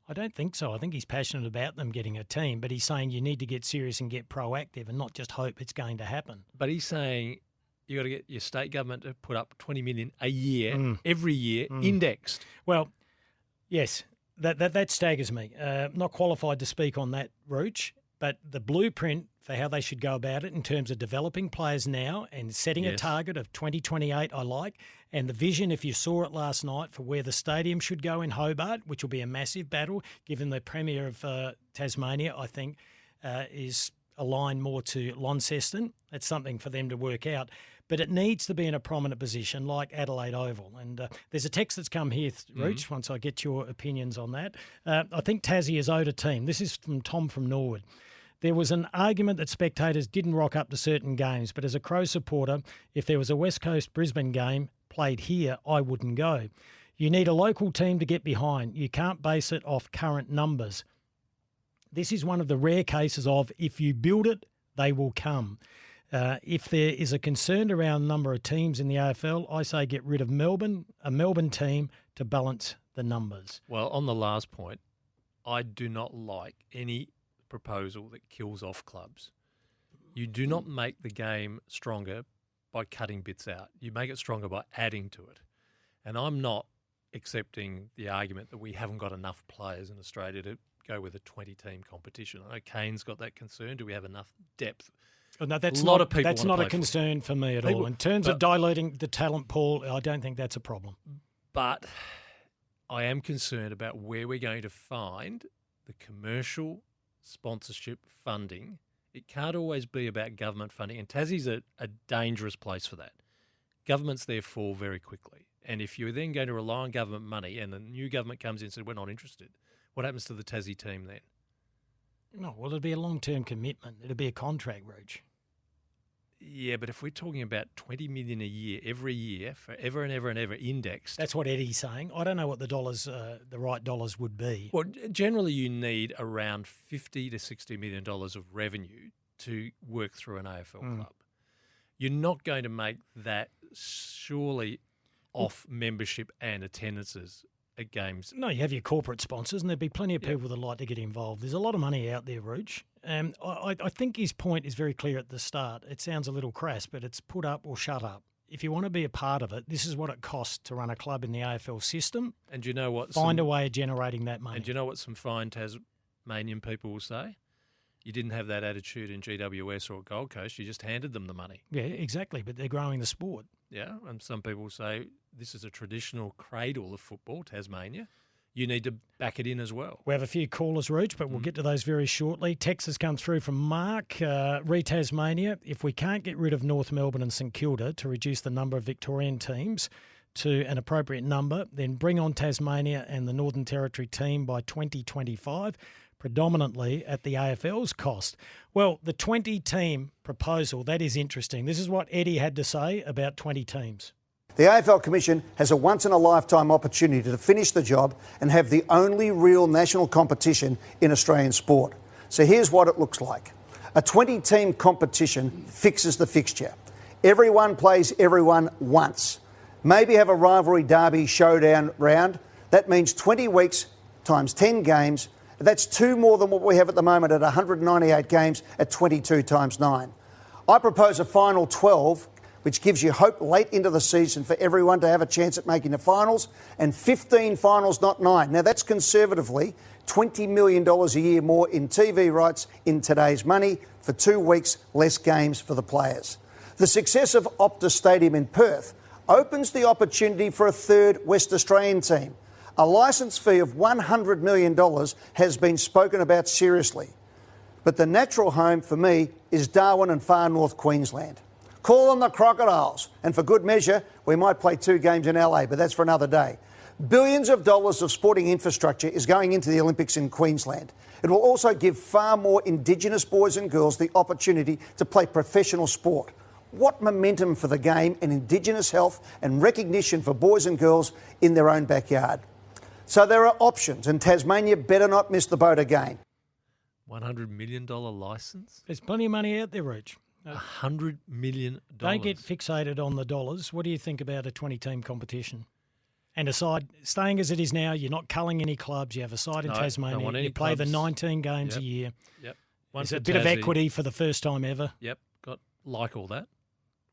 I don't think so. I think he's passionate about them getting a team, but he's saying you need to get serious and get proactive and not just hope it's going to happen. But he's saying you got to get your state government to put up 20 million a year, every year, indexed. Well, yes, that staggers me. Not qualified to speak on that, Roach, but the blueprint for how they should go about it in terms of developing players now and setting a target of 2028 I like, and the vision, if you saw it last night, for where the stadium should go in Hobart, which will be a massive battle, given the Premier of Tasmania, I think, is aligned more to Launceston. It's something for them to work out. But it needs to be in a prominent position like Adelaide Oval. And there's a text that's come here, Roach, once I get your opinions on that. I think Tassie is owed a team. This is from Tom from Norwood. There was an argument that spectators didn't rock up to certain games, but as a Crow supporter, if there was a West Coast Brisbane game played here, I wouldn't go. You need a local team to get behind. You can't base it off current numbers. This is one of the rare cases of if you build it, they will come. If there is a concern around number of teams in the AFL, I say get rid of Melbourne, a Melbourne team, to balance the numbers. Well, on the last point, I do not like any proposal that kills off clubs. You do not make the game stronger by cutting bits out. You make it stronger by adding to it. And I'm not accepting the argument that we haven't got enough players in Australia to go with a 20-team competition. I know Kane's got that concern. Do we have enough depth? Oh, no, that's lot of people That's not wanna a play concern for me at People- all. In terms of diluting the talent pool, I don't think that's a problem. But I am concerned about where we're going to find the commercial sponsorship funding. It can't always be about government funding, and Tassie's a dangerous place for that. Governments there fall very quickly, and if you're then going to rely on government money and the new government comes in and says, we're not interested, what happens to the Tassie team then? No, well, it'll be a long-term commitment. It'll be a contract, Roach. Yeah, but if we're talking about $20 million a year, every year, forever and ever and ever indexed. That's what Eddie's saying. I don't know what the dollars, the right dollars would be. Well, generally you need around $50 to $60 million of revenue to work through an AFL club. You're not going to make that surely off membership and attendances at games. No, you have your corporate sponsors, and there'd be plenty of people that like to get involved. There's a lot of money out there, Roach. I think his point is very clear at the start. It sounds a little crass, but it's put up or shut up. If you want to be a part of it, this is what it costs to run a club in the AFL system. And do you know what? Find a way of generating that money. And do you know what some fine Tasmanian people will say? You didn't have that attitude in GWS or Gold Coast. You just handed them the money. Yeah, exactly. But they're growing the sport. Yeah, and some people say this is a traditional cradle of football, Tasmania. You need to back it in as well. We have a few callers, Roach, but we'll get to those very shortly. Text has come through from Mark, Tasmania. If we can't get rid of North Melbourne and St Kilda to reduce the number of Victorian teams to an appropriate number, then bring on Tasmania and the Northern Territory team by 2025, predominantly at the AFL's cost. Well, the 20-team proposal, that is interesting. This is what Eddie had to say about 20 teams. The AFL Commission has a once-in-a-lifetime opportunity to finish the job and have the only real national competition in Australian sport. So here's what it looks like. A 20-team competition fixes the fixture. Everyone plays everyone once. Maybe have a rivalry derby showdown round. That means 20 weeks times 10 games. That's 2 more than what we have at the moment at 198 games at 22 times 9. I propose a final 12, which gives you hope late into the season for everyone to have a chance at making the finals, and 15 finals, not 9. Now, that's conservatively $20 million a year more in TV rights in today's money for 2 weeks less games for the players. The success of Optus Stadium in Perth opens the opportunity for a third West Australian team. A licence fee of $100 million has been spoken about seriously. But the natural home for me is Darwin and far north Queensland. Call them the Crocodiles, and for good measure, we might play 2 games in LA, but that's for another day. Billions of dollars of sporting infrastructure is going into the Olympics in Queensland. It will also give far more Indigenous boys and girls the opportunity to play professional sport. What momentum for the game and Indigenous health and recognition for boys and girls in their own backyard. So there are options, and Tasmania better not miss the boat again. $100 million licence? There's plenty of money out there, Rooch. $100 million. Don't get fixated on the dollars. What do you think about a 20-team competition? And aside, staying as it is now, you're not culling any clubs. You have a side in Tasmania. You play the 19 games a year. Yep. There's a bit of equity for the first time ever. Yep. Like all that.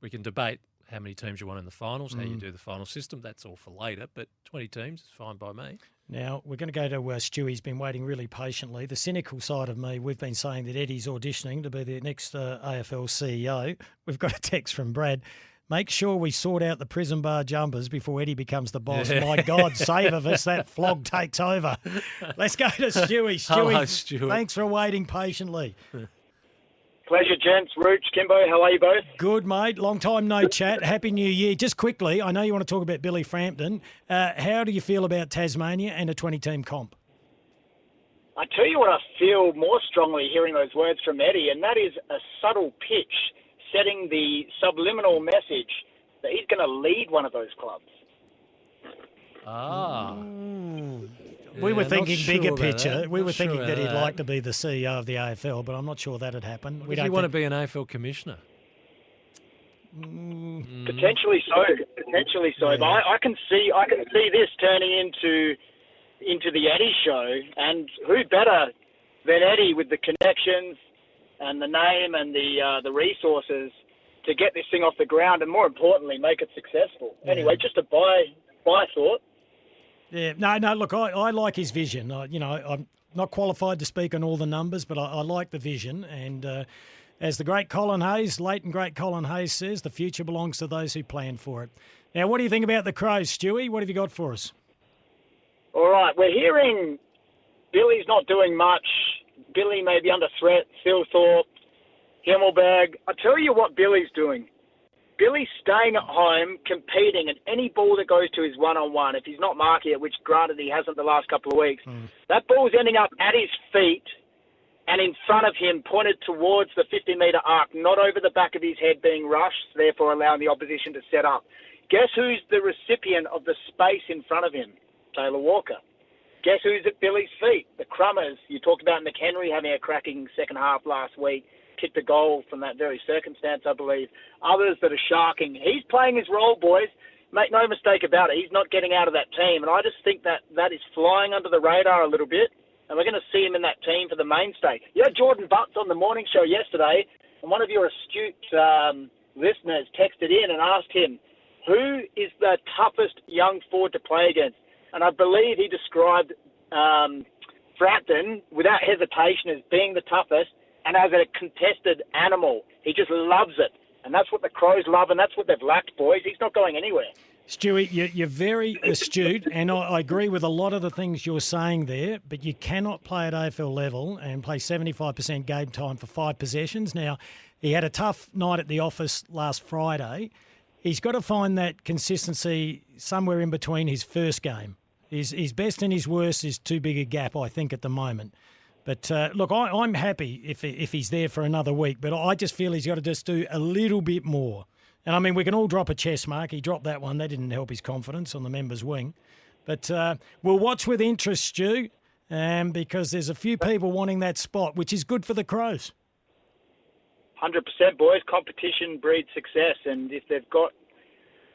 We can debate how many teams you want in the finals, how you do the final system. That's all for later. But 20 teams is fine by me. Now, we're going to go to Stu. He's been waiting really patiently. The cynical side of me, we've been saying that Eddie's auditioning to be the next AFL CEO. We've got a text from Brad. Make sure we sort out the prison bar jumpers before Eddie becomes the boss. Yeah. My God, save of us, that flog takes over. Let's go to Stewie. Hello, Stuart. Thanks for waiting patiently. Pleasure, gents. Rooch, Kimbo, how are you both? Good, mate. Long time no chat. Happy New Year. Just quickly, I know you want to talk about Billy Frampton. How do you feel about Tasmania and a 20-team comp? I tell you what I feel more strongly hearing those words from Eddie, and that is a subtle pitch setting the subliminal message that he's going to lead one of those clubs. We were thinking bigger picture. That. We were thinking sure that he'd that. like to be the CEO of the AFL, but I'm not sure that'd happen. Would you want to be an AFL commissioner? Potentially so. Yeah. But I can see this turning into the Eddie show, and who better than Eddie with the connections and the name and the resources to get this thing off the ground, and more importantly, make it successful. Yeah. Anyway, just a buy thought. Yeah, no. Look, I like his vision. I'm not qualified to speak on all the numbers, but I like the vision. And as the great late and great Colin Hayes says, the future belongs to those who plan for it. Now, what do you think about the Crows, Stewie? What have you got for us? All right, we're hearing Billy's not doing much. Billy may be under threat. Silthorpe, Himmelberg. I tell you what Billy's doing. Billy's staying at home, competing, and any ball that goes to his one-on-one, if he's not marking it, which granted he hasn't the last couple of weeks, that ball's ending up at his feet and in front of him, pointed towards the 50-metre arc, not over the back of his head being rushed, therefore allowing the opposition to set up. Guess who's the recipient of the space in front of him? Taylor Walker. Guess who's at Billy's feet? The Crummers. You talked about McHenry having a cracking second half last week. Kicked a goal from that very circumstance, I believe. Others that are sharking. He's playing his role, boys. Make no mistake about it. He's not getting out of that team. And I just think that is flying under the radar a little bit. And we're going to see him in that team for the mainstay. You had Jordan Butts on the morning show yesterday, and one of your astute listeners texted in and asked him, who is the toughest young forward to play against? And I believe he described Frampton, without hesitation, as being the toughest and as a contested animal. He just loves it. And that's what the Crows love, and that's what they've lacked, boys. He's not going anywhere. Stewie, you're very astute, and I agree with a lot of the things you're saying there, but you cannot play at AFL level and play 75% game time for 5 possessions. Now, he had a tough night at the office last Friday. He's got to find that consistency somewhere in between his first game. His best and his worst is too big a gap, I think, at the moment. But, look, I'm happy if he's there for another week, but I just feel he's got to just do a little bit more. And, I mean, we can all drop a chess mark. He dropped that one. That didn't help his confidence on the members' wing. But we'll watch with interest, Stu, because there's a few people wanting that spot, which is good for the Crows. 100%, boys. Competition breeds success. And if they've got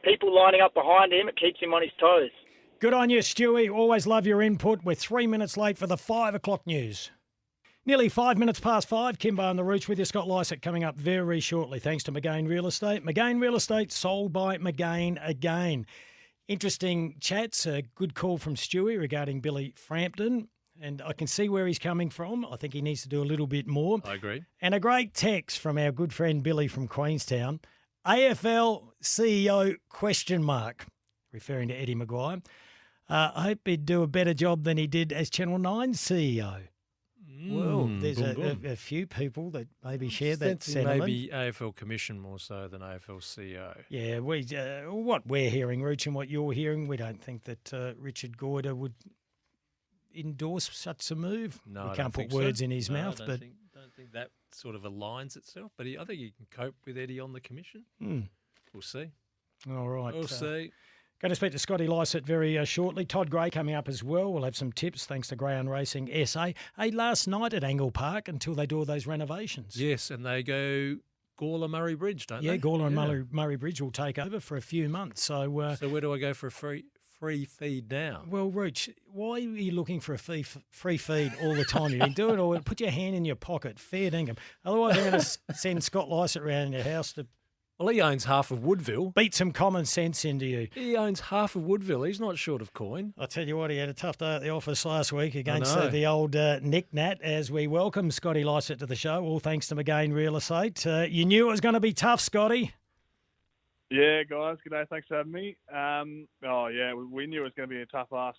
people lining up behind him, it keeps him on his toes. Good on you, Stewie. Always love your input. We're 3 minutes late for the 5 o'clock news. Nearly 5 minutes past 5. Kimbo and the Rooch with you. Scott Lysett coming up very shortly, thanks to McGain Real Estate. McGain Real Estate, sold by McGain again. Interesting chats. A good call from Stewie regarding Billy Frampton. And I can see where he's coming from. I think he needs to do a little bit more. I agree. And a great text from our good friend Billy from Queenstown. AFL CEO ? Referring to Eddie Maguire. I hope he'd do a better job than he did as Channel 9 CEO. Well, there's a few people that maybe share that sentiment. Maybe AFL Commission more so than AFL CEO. Yeah, what we're hearing, Rich, and what you're hearing, we don't think that Richard Goyder would endorse such a move. No, we can't put words in his mouth. I don't think that sort of aligns itself. But I think he can cope with Eddie on the commission. We'll see. All right. We'll see. Going to speak to Scotty Lysett very shortly. Todd Gray coming up as well. We'll have some tips thanks to Greyhound Racing SA. Hey, last night at Angle Park until they do all those renovations. Yes, and they go Gawler Murray Bridge, don't they? Yeah, Gawler and Murray Bridge will take over for a few months. So where do I go for a free feed now? Well, Rooch, why are you looking for a free feed all the time? You've been doing it all. Put your hand in your pocket. Fair dinkum. Otherwise, I'm going to send Scott Lysett around your house to... Well, he owns half of Woodville. Beat some common sense into you. He owns half of Woodville. He's not short of coin. I tell you what, he had a tough day at the office last week against the old Nick Nat as we welcome Scotty Lysett to the show, all thanks to McGain Real Estate. You knew it was going to be tough, Scotty. Yeah, guys, good day. Thanks for having me. We knew it was going to be a tough ask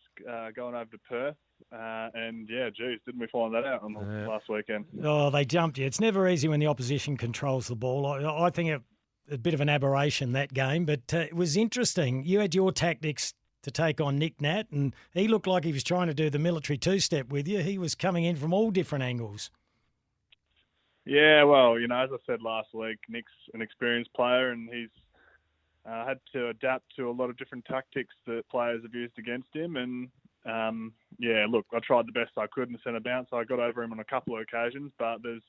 going over to Perth. And, geez, didn't we find that out on the last weekend? Oh, they jumped you. It's never easy when the opposition controls the ball. I think a bit of an aberration, that game, but it was interesting. You had your tactics to take on Nick Nat, and he looked like he was trying to do the military two-step with you. He was coming in from all different angles. Yeah, well, as I said last week, Nick's an experienced player, and he's had to adapt to a lot of different tactics that players have used against him. And, I tried the best I could in the centre bounce. I got over him on a couple of occasions, but there's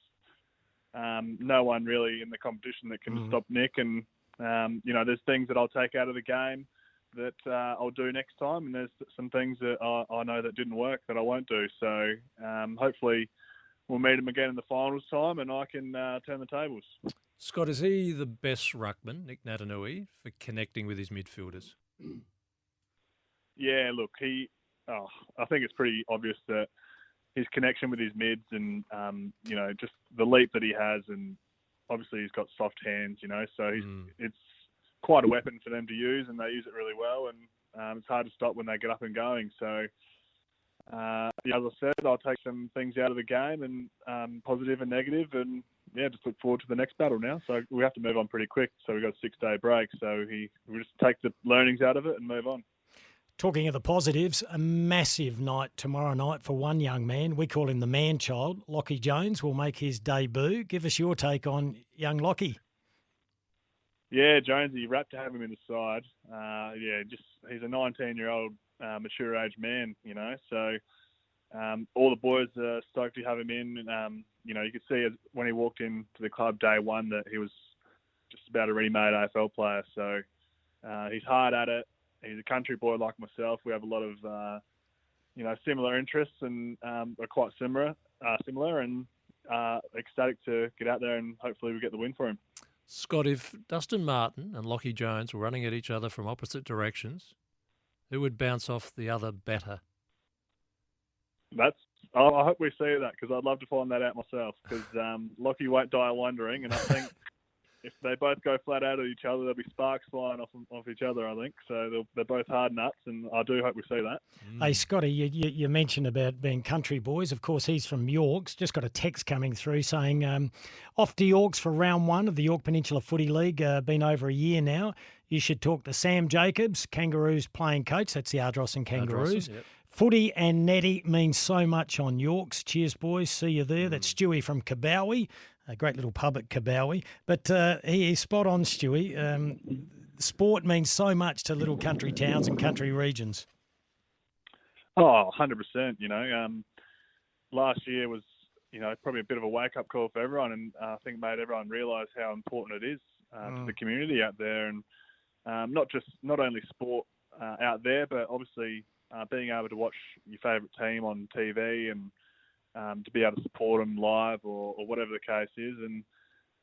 no one really in the competition that can stop Nick. And, there's things that I'll take out of the game that I'll do next time. And there's some things that I know that didn't work that I won't do. So hopefully we'll meet him again in the finals time and I can turn the tables. Scott, is he the best ruckman, Nick Natanui, for connecting with his midfielders? Yeah, look, I think it's pretty obvious that his connection with his mids and, just the leap that he has, and obviously he's got soft hands, so it's quite a weapon for them to use, and they use it really well, and it's hard to stop when they get up and going. So, as I said, I'll take some things out of the game, and positive and negative, and just look forward to the next battle now. So we have to move on pretty quick. So we've got a 6-day break, so we just take the learnings out of it and move on. Talking of the positives, a massive night tomorrow night for one young man. We call him the man-child. Lockie Jones will make his debut. Give us your take on young Lockie. Yeah, Jonesy, wrapped to have him in the side. He's a 19-year-old mature age man, so all the boys are stoked to have him in. You could see when he walked into the club day one that he was just about a ready-made AFL player. So he's hard at it. He's a country boy like myself. We have a lot of, similar interests and are quite similar and ecstatic to get out there and hopefully we get the win for him. Scott, if Dustin Martin and Lockie Jones were running at each other from opposite directions, who would bounce off the other better? I hope we see that because I'd love to find that out myself because Lockie won't die wondering, and I think if they both go flat out at each other, there'll be sparks flying off each other, I think. So they're both hard nuts, and I do hope we see that. Hey, Scotty, you mentioned about being country boys. Of course, he's from Yorks. Just got a text coming through saying, off to Yorks for round one of the York Peninsula Footy League. Been over a year now. You should talk to Sam Jacobs, Kangaroos playing coach. That's the Ardrossan Kangaroos. Yep. Footy and Netty means so much on Yorks. Cheers, boys. See you there. That's Stewie from Kabowie. A great little pub at Kabowie. But he is spot on, Stewie. Sport means so much to little country towns and country regions. Oh, 100%. Last year was, probably a bit of a wake-up call for everyone, and I think made everyone realise how important it is to the community out there. And, not only sport out there, but obviously being able to watch your favourite team on TV and to be able to support them live or whatever the case is. And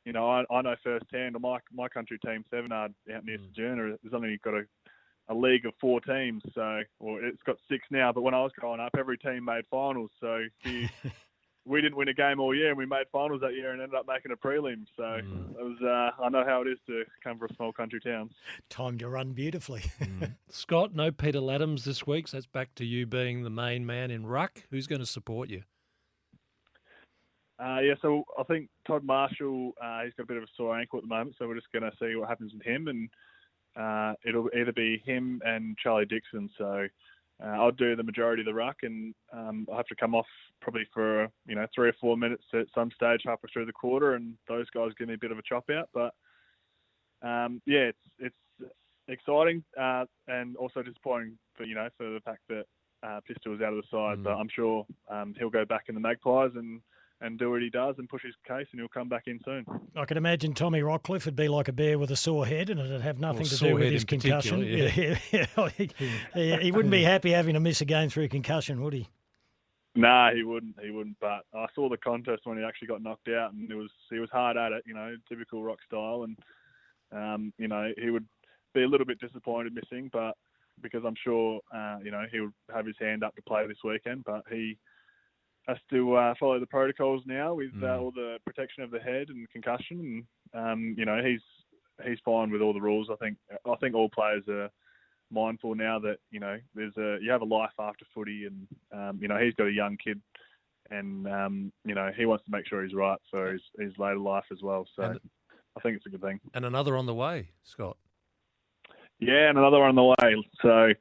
you know, I know firsthand. My country team, Sevenard, out near Sojourner, has only got a league of 4 teams, or it's got 6 now. But when I was growing up, every team made finals. So we didn't win a game all year, and we made finals that year and ended up making a prelim. So it was. I know how it is to come from a small country town. Time to run beautifully. Scott, no Peter Laddams this week, so that's back to you being the main man in ruck. Who's going to support you? So I think Todd Marshall, he's got a bit of a sore ankle at the moment, so we're just going to see what happens with him, and it'll either be him and Charlie Dixon. So I'll do the majority of the ruck, and I'll have to come off probably for 3 or 4 minutes at some stage halfway through the quarter, and those guys give me a bit of a chop out. But it's exciting and also disappointing for the fact that Pistol is out of the side. But I'm sure he'll go back in the Magpies and do what he does and push his case, and he'll come back in soon. I can imagine Tommy Rockcliffe would be like a bear with a sore head, and it'd have nothing to do with his concussion. He wouldn't be happy having to miss a game through concussion, would he? Nah, he wouldn't. But I saw the contest when he actually got knocked out, and he was hard at it, typical rock style. And he would be a little bit disappointed missing, but because I'm sure he'll have his hand up to play this weekend, but he has to follow the protocols now with all the protection of the head and concussion. And he's fine with all the rules. I think all players are mindful now that you have a life after footy, and he's got a young kid, and he wants to make sure he's right for his later life as well. So I think it's a good thing. And another on the way, Scott. Yeah, and another on the way. So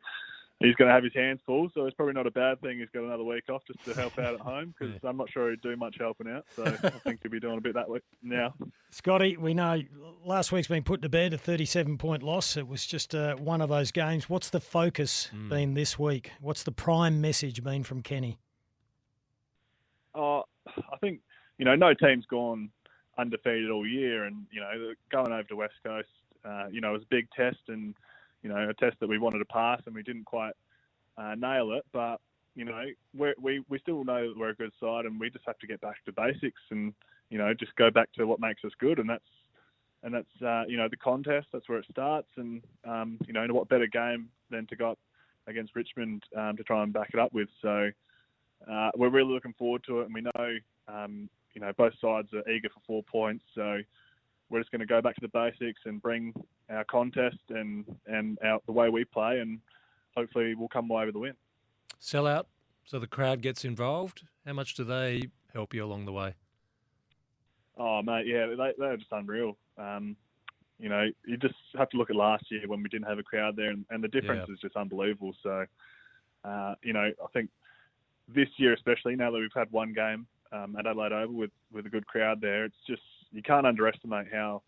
he's going to have his hands full, so it's probably not a bad thing he's got another week off just to help out at home, because I'm not sure he'd do much helping out. So I think he'll be doing a bit that way now. Scotty, we know last week's been put to bed, a 37-point loss. It was just one of those games. What's the focus been this week? What's the prime message been from Kenny? I think, no team's gone undefeated all year, and, going over to West Coast, it was a big test, and a test that we wanted to pass, and we didn't quite nail it. But we still know that we're a good side, and we just have to get back to basics, and just go back to what makes us good, and that's the contest. That's where it starts, and what better game than to go up against Richmond to try and back it up with. So we're really looking forward to it, and we know both sides are eager for 4 points. So we're just going to go back to the basics and bring our contest and the way we play, and hopefully we'll come away with a win. Sell out, so the crowd gets involved. How much do they help you along the way? Oh, mate, yeah, they're just unreal. You just have to look at last year when we didn't have a crowd there, and the difference is just unbelievable. So, I think this year especially, now that we've had one game at Adelaide Oval with a good crowd there, it's just, you can't underestimate how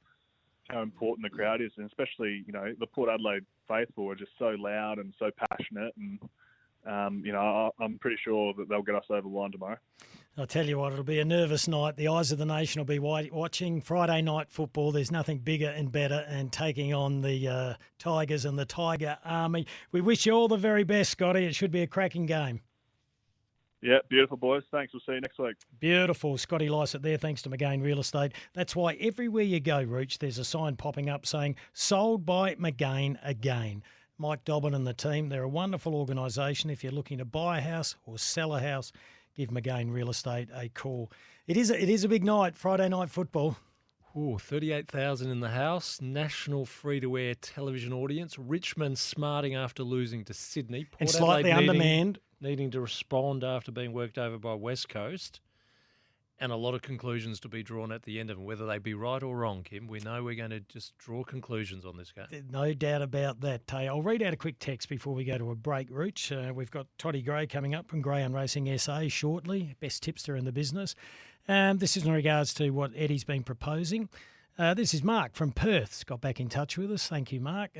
important the crowd is, and especially the Port Adelaide faithful are just so loud and so passionate, and I'm pretty sure that they'll get us over the line tomorrow. I'll tell you what, it'll be a nervous night. The eyes of the nation will be watching Friday night football. There's nothing bigger and better, and taking on the Tigers and the Tiger Army. We wish you all the very best, Scotty. It should be a cracking game. Yeah, beautiful, boys. Thanks. We'll see you next week. Beautiful. Scotty Lycett there, thanks to McGain Real Estate. That's why everywhere you go, Rooch, there's a sign popping up saying, sold by McGain again. Mike Dobbin and the team, they're a wonderful organisation. If you're looking to buy a house or sell a house, give McGain Real Estate a call. It is a big night, Friday night football. 38,000 in the house, national free-to-air television audience. Richmond smarting after losing to Sydney. Port and slightly Adelaide undermanned. Needing to respond after being worked over by West Coast. And a lot of conclusions to be drawn at the end of them, whether they be right or wrong, Kim. We know we're going to just draw conclusions on this game. No doubt about that, Tay. I'll read out a quick text before we go to a break, Rooch. We've got Toddy Gray coming up from Gray and Racing SA shortly, best tipster in the business. This is in regards to what Eddie's been proposing. This is Mark from Perth. Got back in touch with us. Thank you, Mark.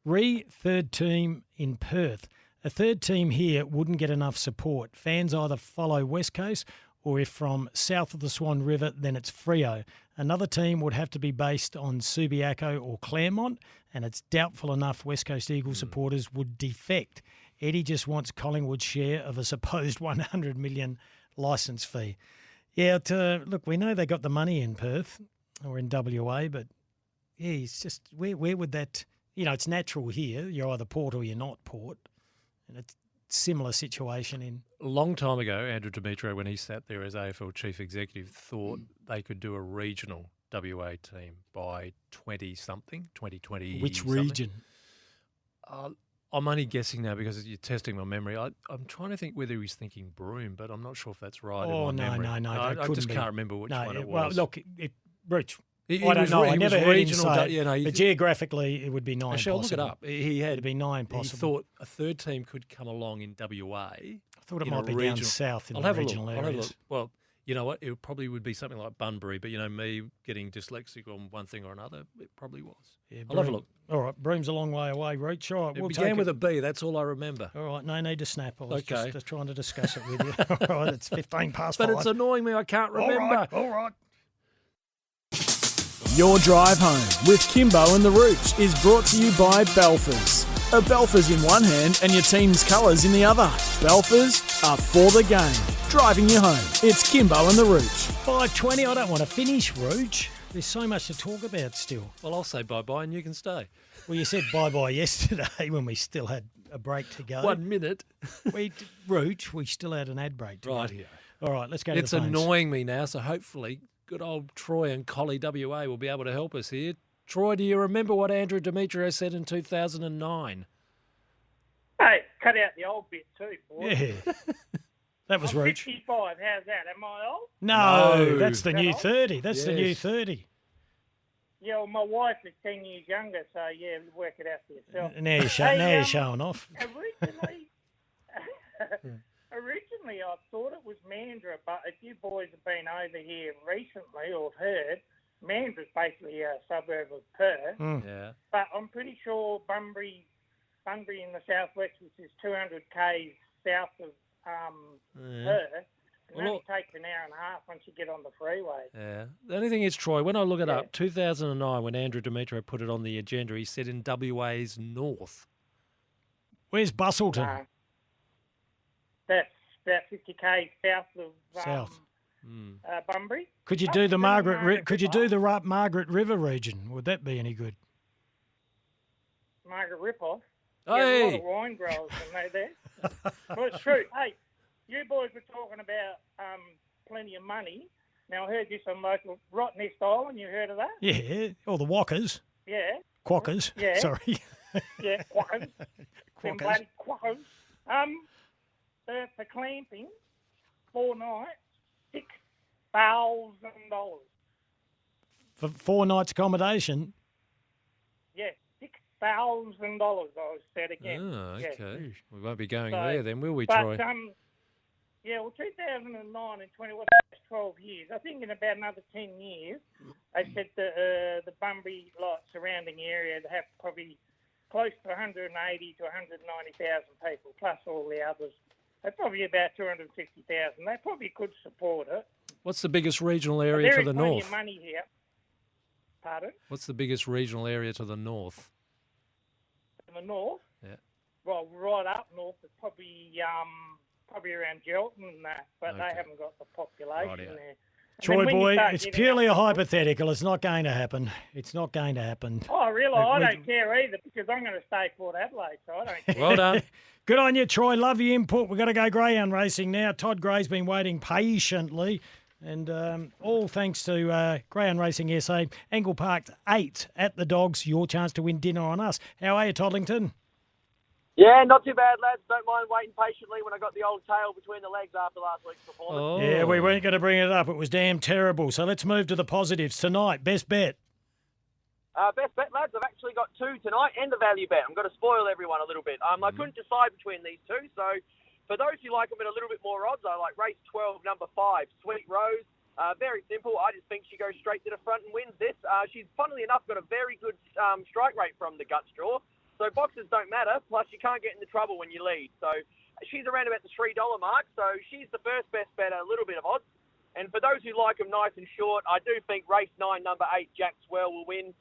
Third team in Perth. A third team here wouldn't get enough support. Fans either follow West Coast or if from south of the Swan River, then it's Freo. Another team would have to be based on Subiaco or Claremont, and it's doubtful enough West Coast Eagles supporters would defect. Eddie just wants Collingwood's share of a supposed $100 million licence fee. Yeah, look, we know they got the money in Perth or in WA, but yeah, it's just where would that? It's natural here. You're either Port or you're not Port, and it's a similar situation in. A long time ago, Andrew Demetrio, when he sat there as AFL chief executive, thought they could do a regional WA team by 2020. Which region? I'm only guessing now because you're testing my memory. I'm trying to think whether he's thinking Broome, but I'm not sure if that's right. Oh, in my no. memory. I just can't remember which one it was. Well, look, Rich. I don't was know. re- I he never was heard him regional, say but geographically, it would be 9 Actually, I'll possible. look it up. It'd be 9 possible. He thought a third team could come along in WA. I thought it might be down south in the regional areas. I'll have a look. Well, you know what? It probably would be something like Bunbury, but me getting dyslexic on one thing or another, it probably was. Yeah, I'll have a look. All right, Broom's a long way away, Roach. All right, It began with a B. That's all I remember. All right, no need to snap. I was Okay. just trying to discuss it with you. All right, it's 15 past 5. But it's annoying me. I can't remember. All right. Your drive home with Kimbo and the Rooch is brought to you by Belfers. A Belfers in one hand and your team's colours in the other. Belfers are for the game, driving you home. It's Kimbo and the Rooch. 5:20. I don't want to finish, Roach. There's so much to talk about still. Well, I'll say bye-bye and you can stay. Well, you said bye-bye yesterday when we still had a break to go. 1 minute. Roach, we still had an ad break to Right go. here. All right, let's go to It's the phones. annoying me now, so hopefully good old Troy and Collie WA will be able to help us here. Troy, do you remember what Andrew Demetrio said in 2009? Hey, cut out the old bit too, boy. Yeah. That was I'm Roach. 55. How's that? Am I old? No, that's the That new old? 30. That's the new Yes. 30. Yeah, well, my wife is 10 years younger, so yeah, work it out for yourself. Now you're showing off. Originally, I thought it was Mandurah, but if you boys have been over here recently or have heard, Mandurah's basically a suburb of Perth. Yeah. But I'm pretty sure Bunbury in the southwest, which is 200 k's south of Perth, it only takes an hour and a half once you get on the freeway. Yeah. The only thing is, Troy, when I look it up, 2009, when Andrew Demetrio put it on the agenda, he said in WA's north. Where's Bustleton? That's about 50 k's south of South. Bunbury. Could you do the Margaret River region? Would that be any good? Margaret Ripoff. Hey! Yeah, a lot of wine growers in there. Well, it's true. Hey, you boys were talking about plenty of money. Now, I heard this on local Rottnest Island. You heard of that? Yeah, or the Walkers. Yeah. Quackers. Yeah. Sorry. Yeah, quackers. Them Quackers. bloody quackers. For clamping, 4 nights, $6,000. For 4 nights accommodation. Yeah, $6,000. I said again. Oh, Yeah. okay. We won't be going So, there then, will we, but, Troy? yeah, well, 2009 and 20, what, that's 12 years. I think in about another 10 years, they said the Bunbury surrounding area they have probably close to 180 to 190,000 people, plus all the others. They're probably about 250,000. They probably could support it. What's the biggest regional But area there to is the plenty north? of money here. Pardon? What's the biggest regional area to the north? In the north? Yeah. Well, right up north, it's probably around Gelton and that, but they Okay. haven't got the population Rightio. there. Troy boy, it's purely a hypothetical. It's not going to happen. It's not going to happen. Oh, really? Look, I we- don't care either because I'm going to stay Port Adelaide, so I don't care. Well done. Good on you, Troy. Love your input. We've got to go greyhound racing now. Todd Gray's been waiting patiently. And all thanks to Greyhound Racing SA. Angle Park 8 at the Dogs. Your chance to win dinner on us. How are you, Toddlington? Yeah, not too bad, lads. Don't mind waiting patiently when I got the old tail between the legs after last week's performance. Yeah, we weren't going to bring it up. It was damn terrible. So let's move to the positives. Tonight, best bet. Best bet, lads. I've actually got 2 tonight and a value bet. I'm going to spoil everyone a little bit. I couldn't decide between these 2, so for those who like them at a little bit more odds, I like race 12, number 5, Sweet Rose. Very simple. I just think she goes straight to the front and wins this. She's, funnily enough, got a very good strike rate from the gut draw. So boxes don't matter, plus you can't get into trouble when you lead. So she's around about the $3 mark, so she's the first best bet at a little bit of odds. And for those who like him nice and short, I do think race 9, number 8, Jack Swell will win.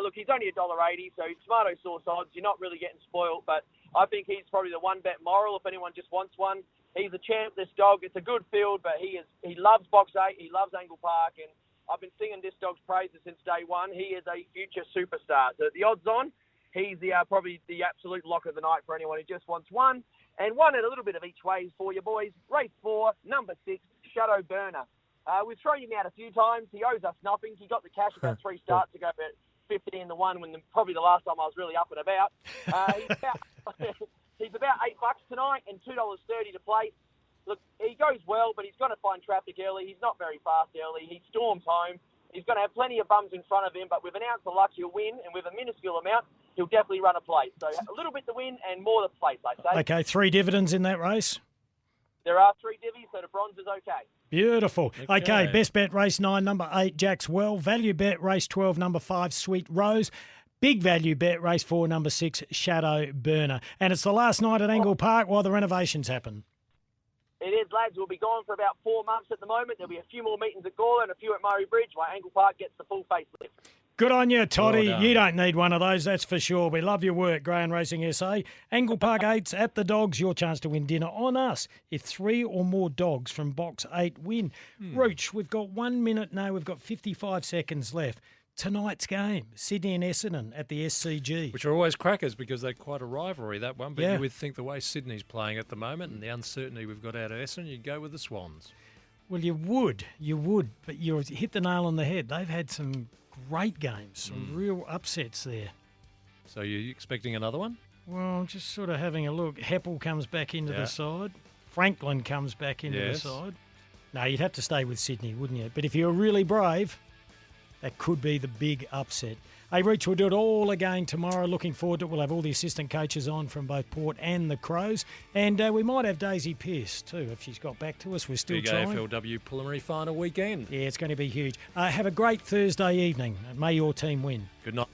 Look, he's only $1.80, so he's tomato sauce odds. You're not really getting spoiled, but I think he's probably the one bet moral if anyone just wants one. He's a champ, this dog. It's a good field, but he loves box 8. He loves Angle Park, and I've been singing this dog's praises since day one. He is a future superstar. So the odds on, he's probably the absolute lock of the night for anyone who just wants one. And one at a little bit of each way for you boys. Race 4, number 6, Shadow Burner. We've thrown him out a few times. He owes us nothing. He got the cash about 3 starts ago, but 15 to 1 when probably the last time I was really up and about. He's about $8 tonight and $2.30 to play. Look, he goes well, but he's going to find traffic early. He's not very fast early. He storms home. He's going to have plenty of bums in front of him, but with an ounce of luck, he'll win, and with a minuscule amount, he'll definitely run a place. So a little bit to win and more to place, I say. Okay, 3 dividends in that race. There are 3 divvies, so the bronze is okay. Beautiful. Okay, best bet race 9, number 8, Jack's Well. Value bet race 12, number 5, Sweet Rose. Big value bet race 4, number 6, Shadow Burner. And it's the last night at Angle Park while the renovations happen. It is, lads. We'll be gone for about 4 months at the moment. There'll be a few more meetings at Gawler and a few at Murray Bridge while Angle Park gets the full facelift. Good on you, Toddy. Well you don't need one of those, that's for sure. We love your work, Greyhound Racing SA. Angle Park 8's at the Dogs. Your chance to win dinner on us if 3 or more dogs from box 8 win. Rooch, we've got 1 minute now. We've got 55 seconds left. Tonight's game, Sydney and Essendon at the SCG. Which are always crackers because they're quite a rivalry, that one. But Yeah. you would think the way Sydney's playing at the moment and the uncertainty we've got out of Essendon, you'd go with the Swans. Well, you would, but you hit the nail on the head. They've had some great games, some real upsets there. So you're expecting another one? Well, just sort of having a look. Heppel comes back into the side. Franklin comes back into the side. No, you'd have to stay with Sydney, wouldn't you? But if you're really brave, that could be the big upset. Hey, Rich, we'll do it all again tomorrow. Looking forward to it. We'll have all the assistant coaches on from both Port and the Crows. And we might have Daisy Pearce too, if she's got back to us. We're still Big trying. AFLW preliminary final weekend. Yeah, it's going to be huge. Have a great Thursday evening. May your team win. Good night.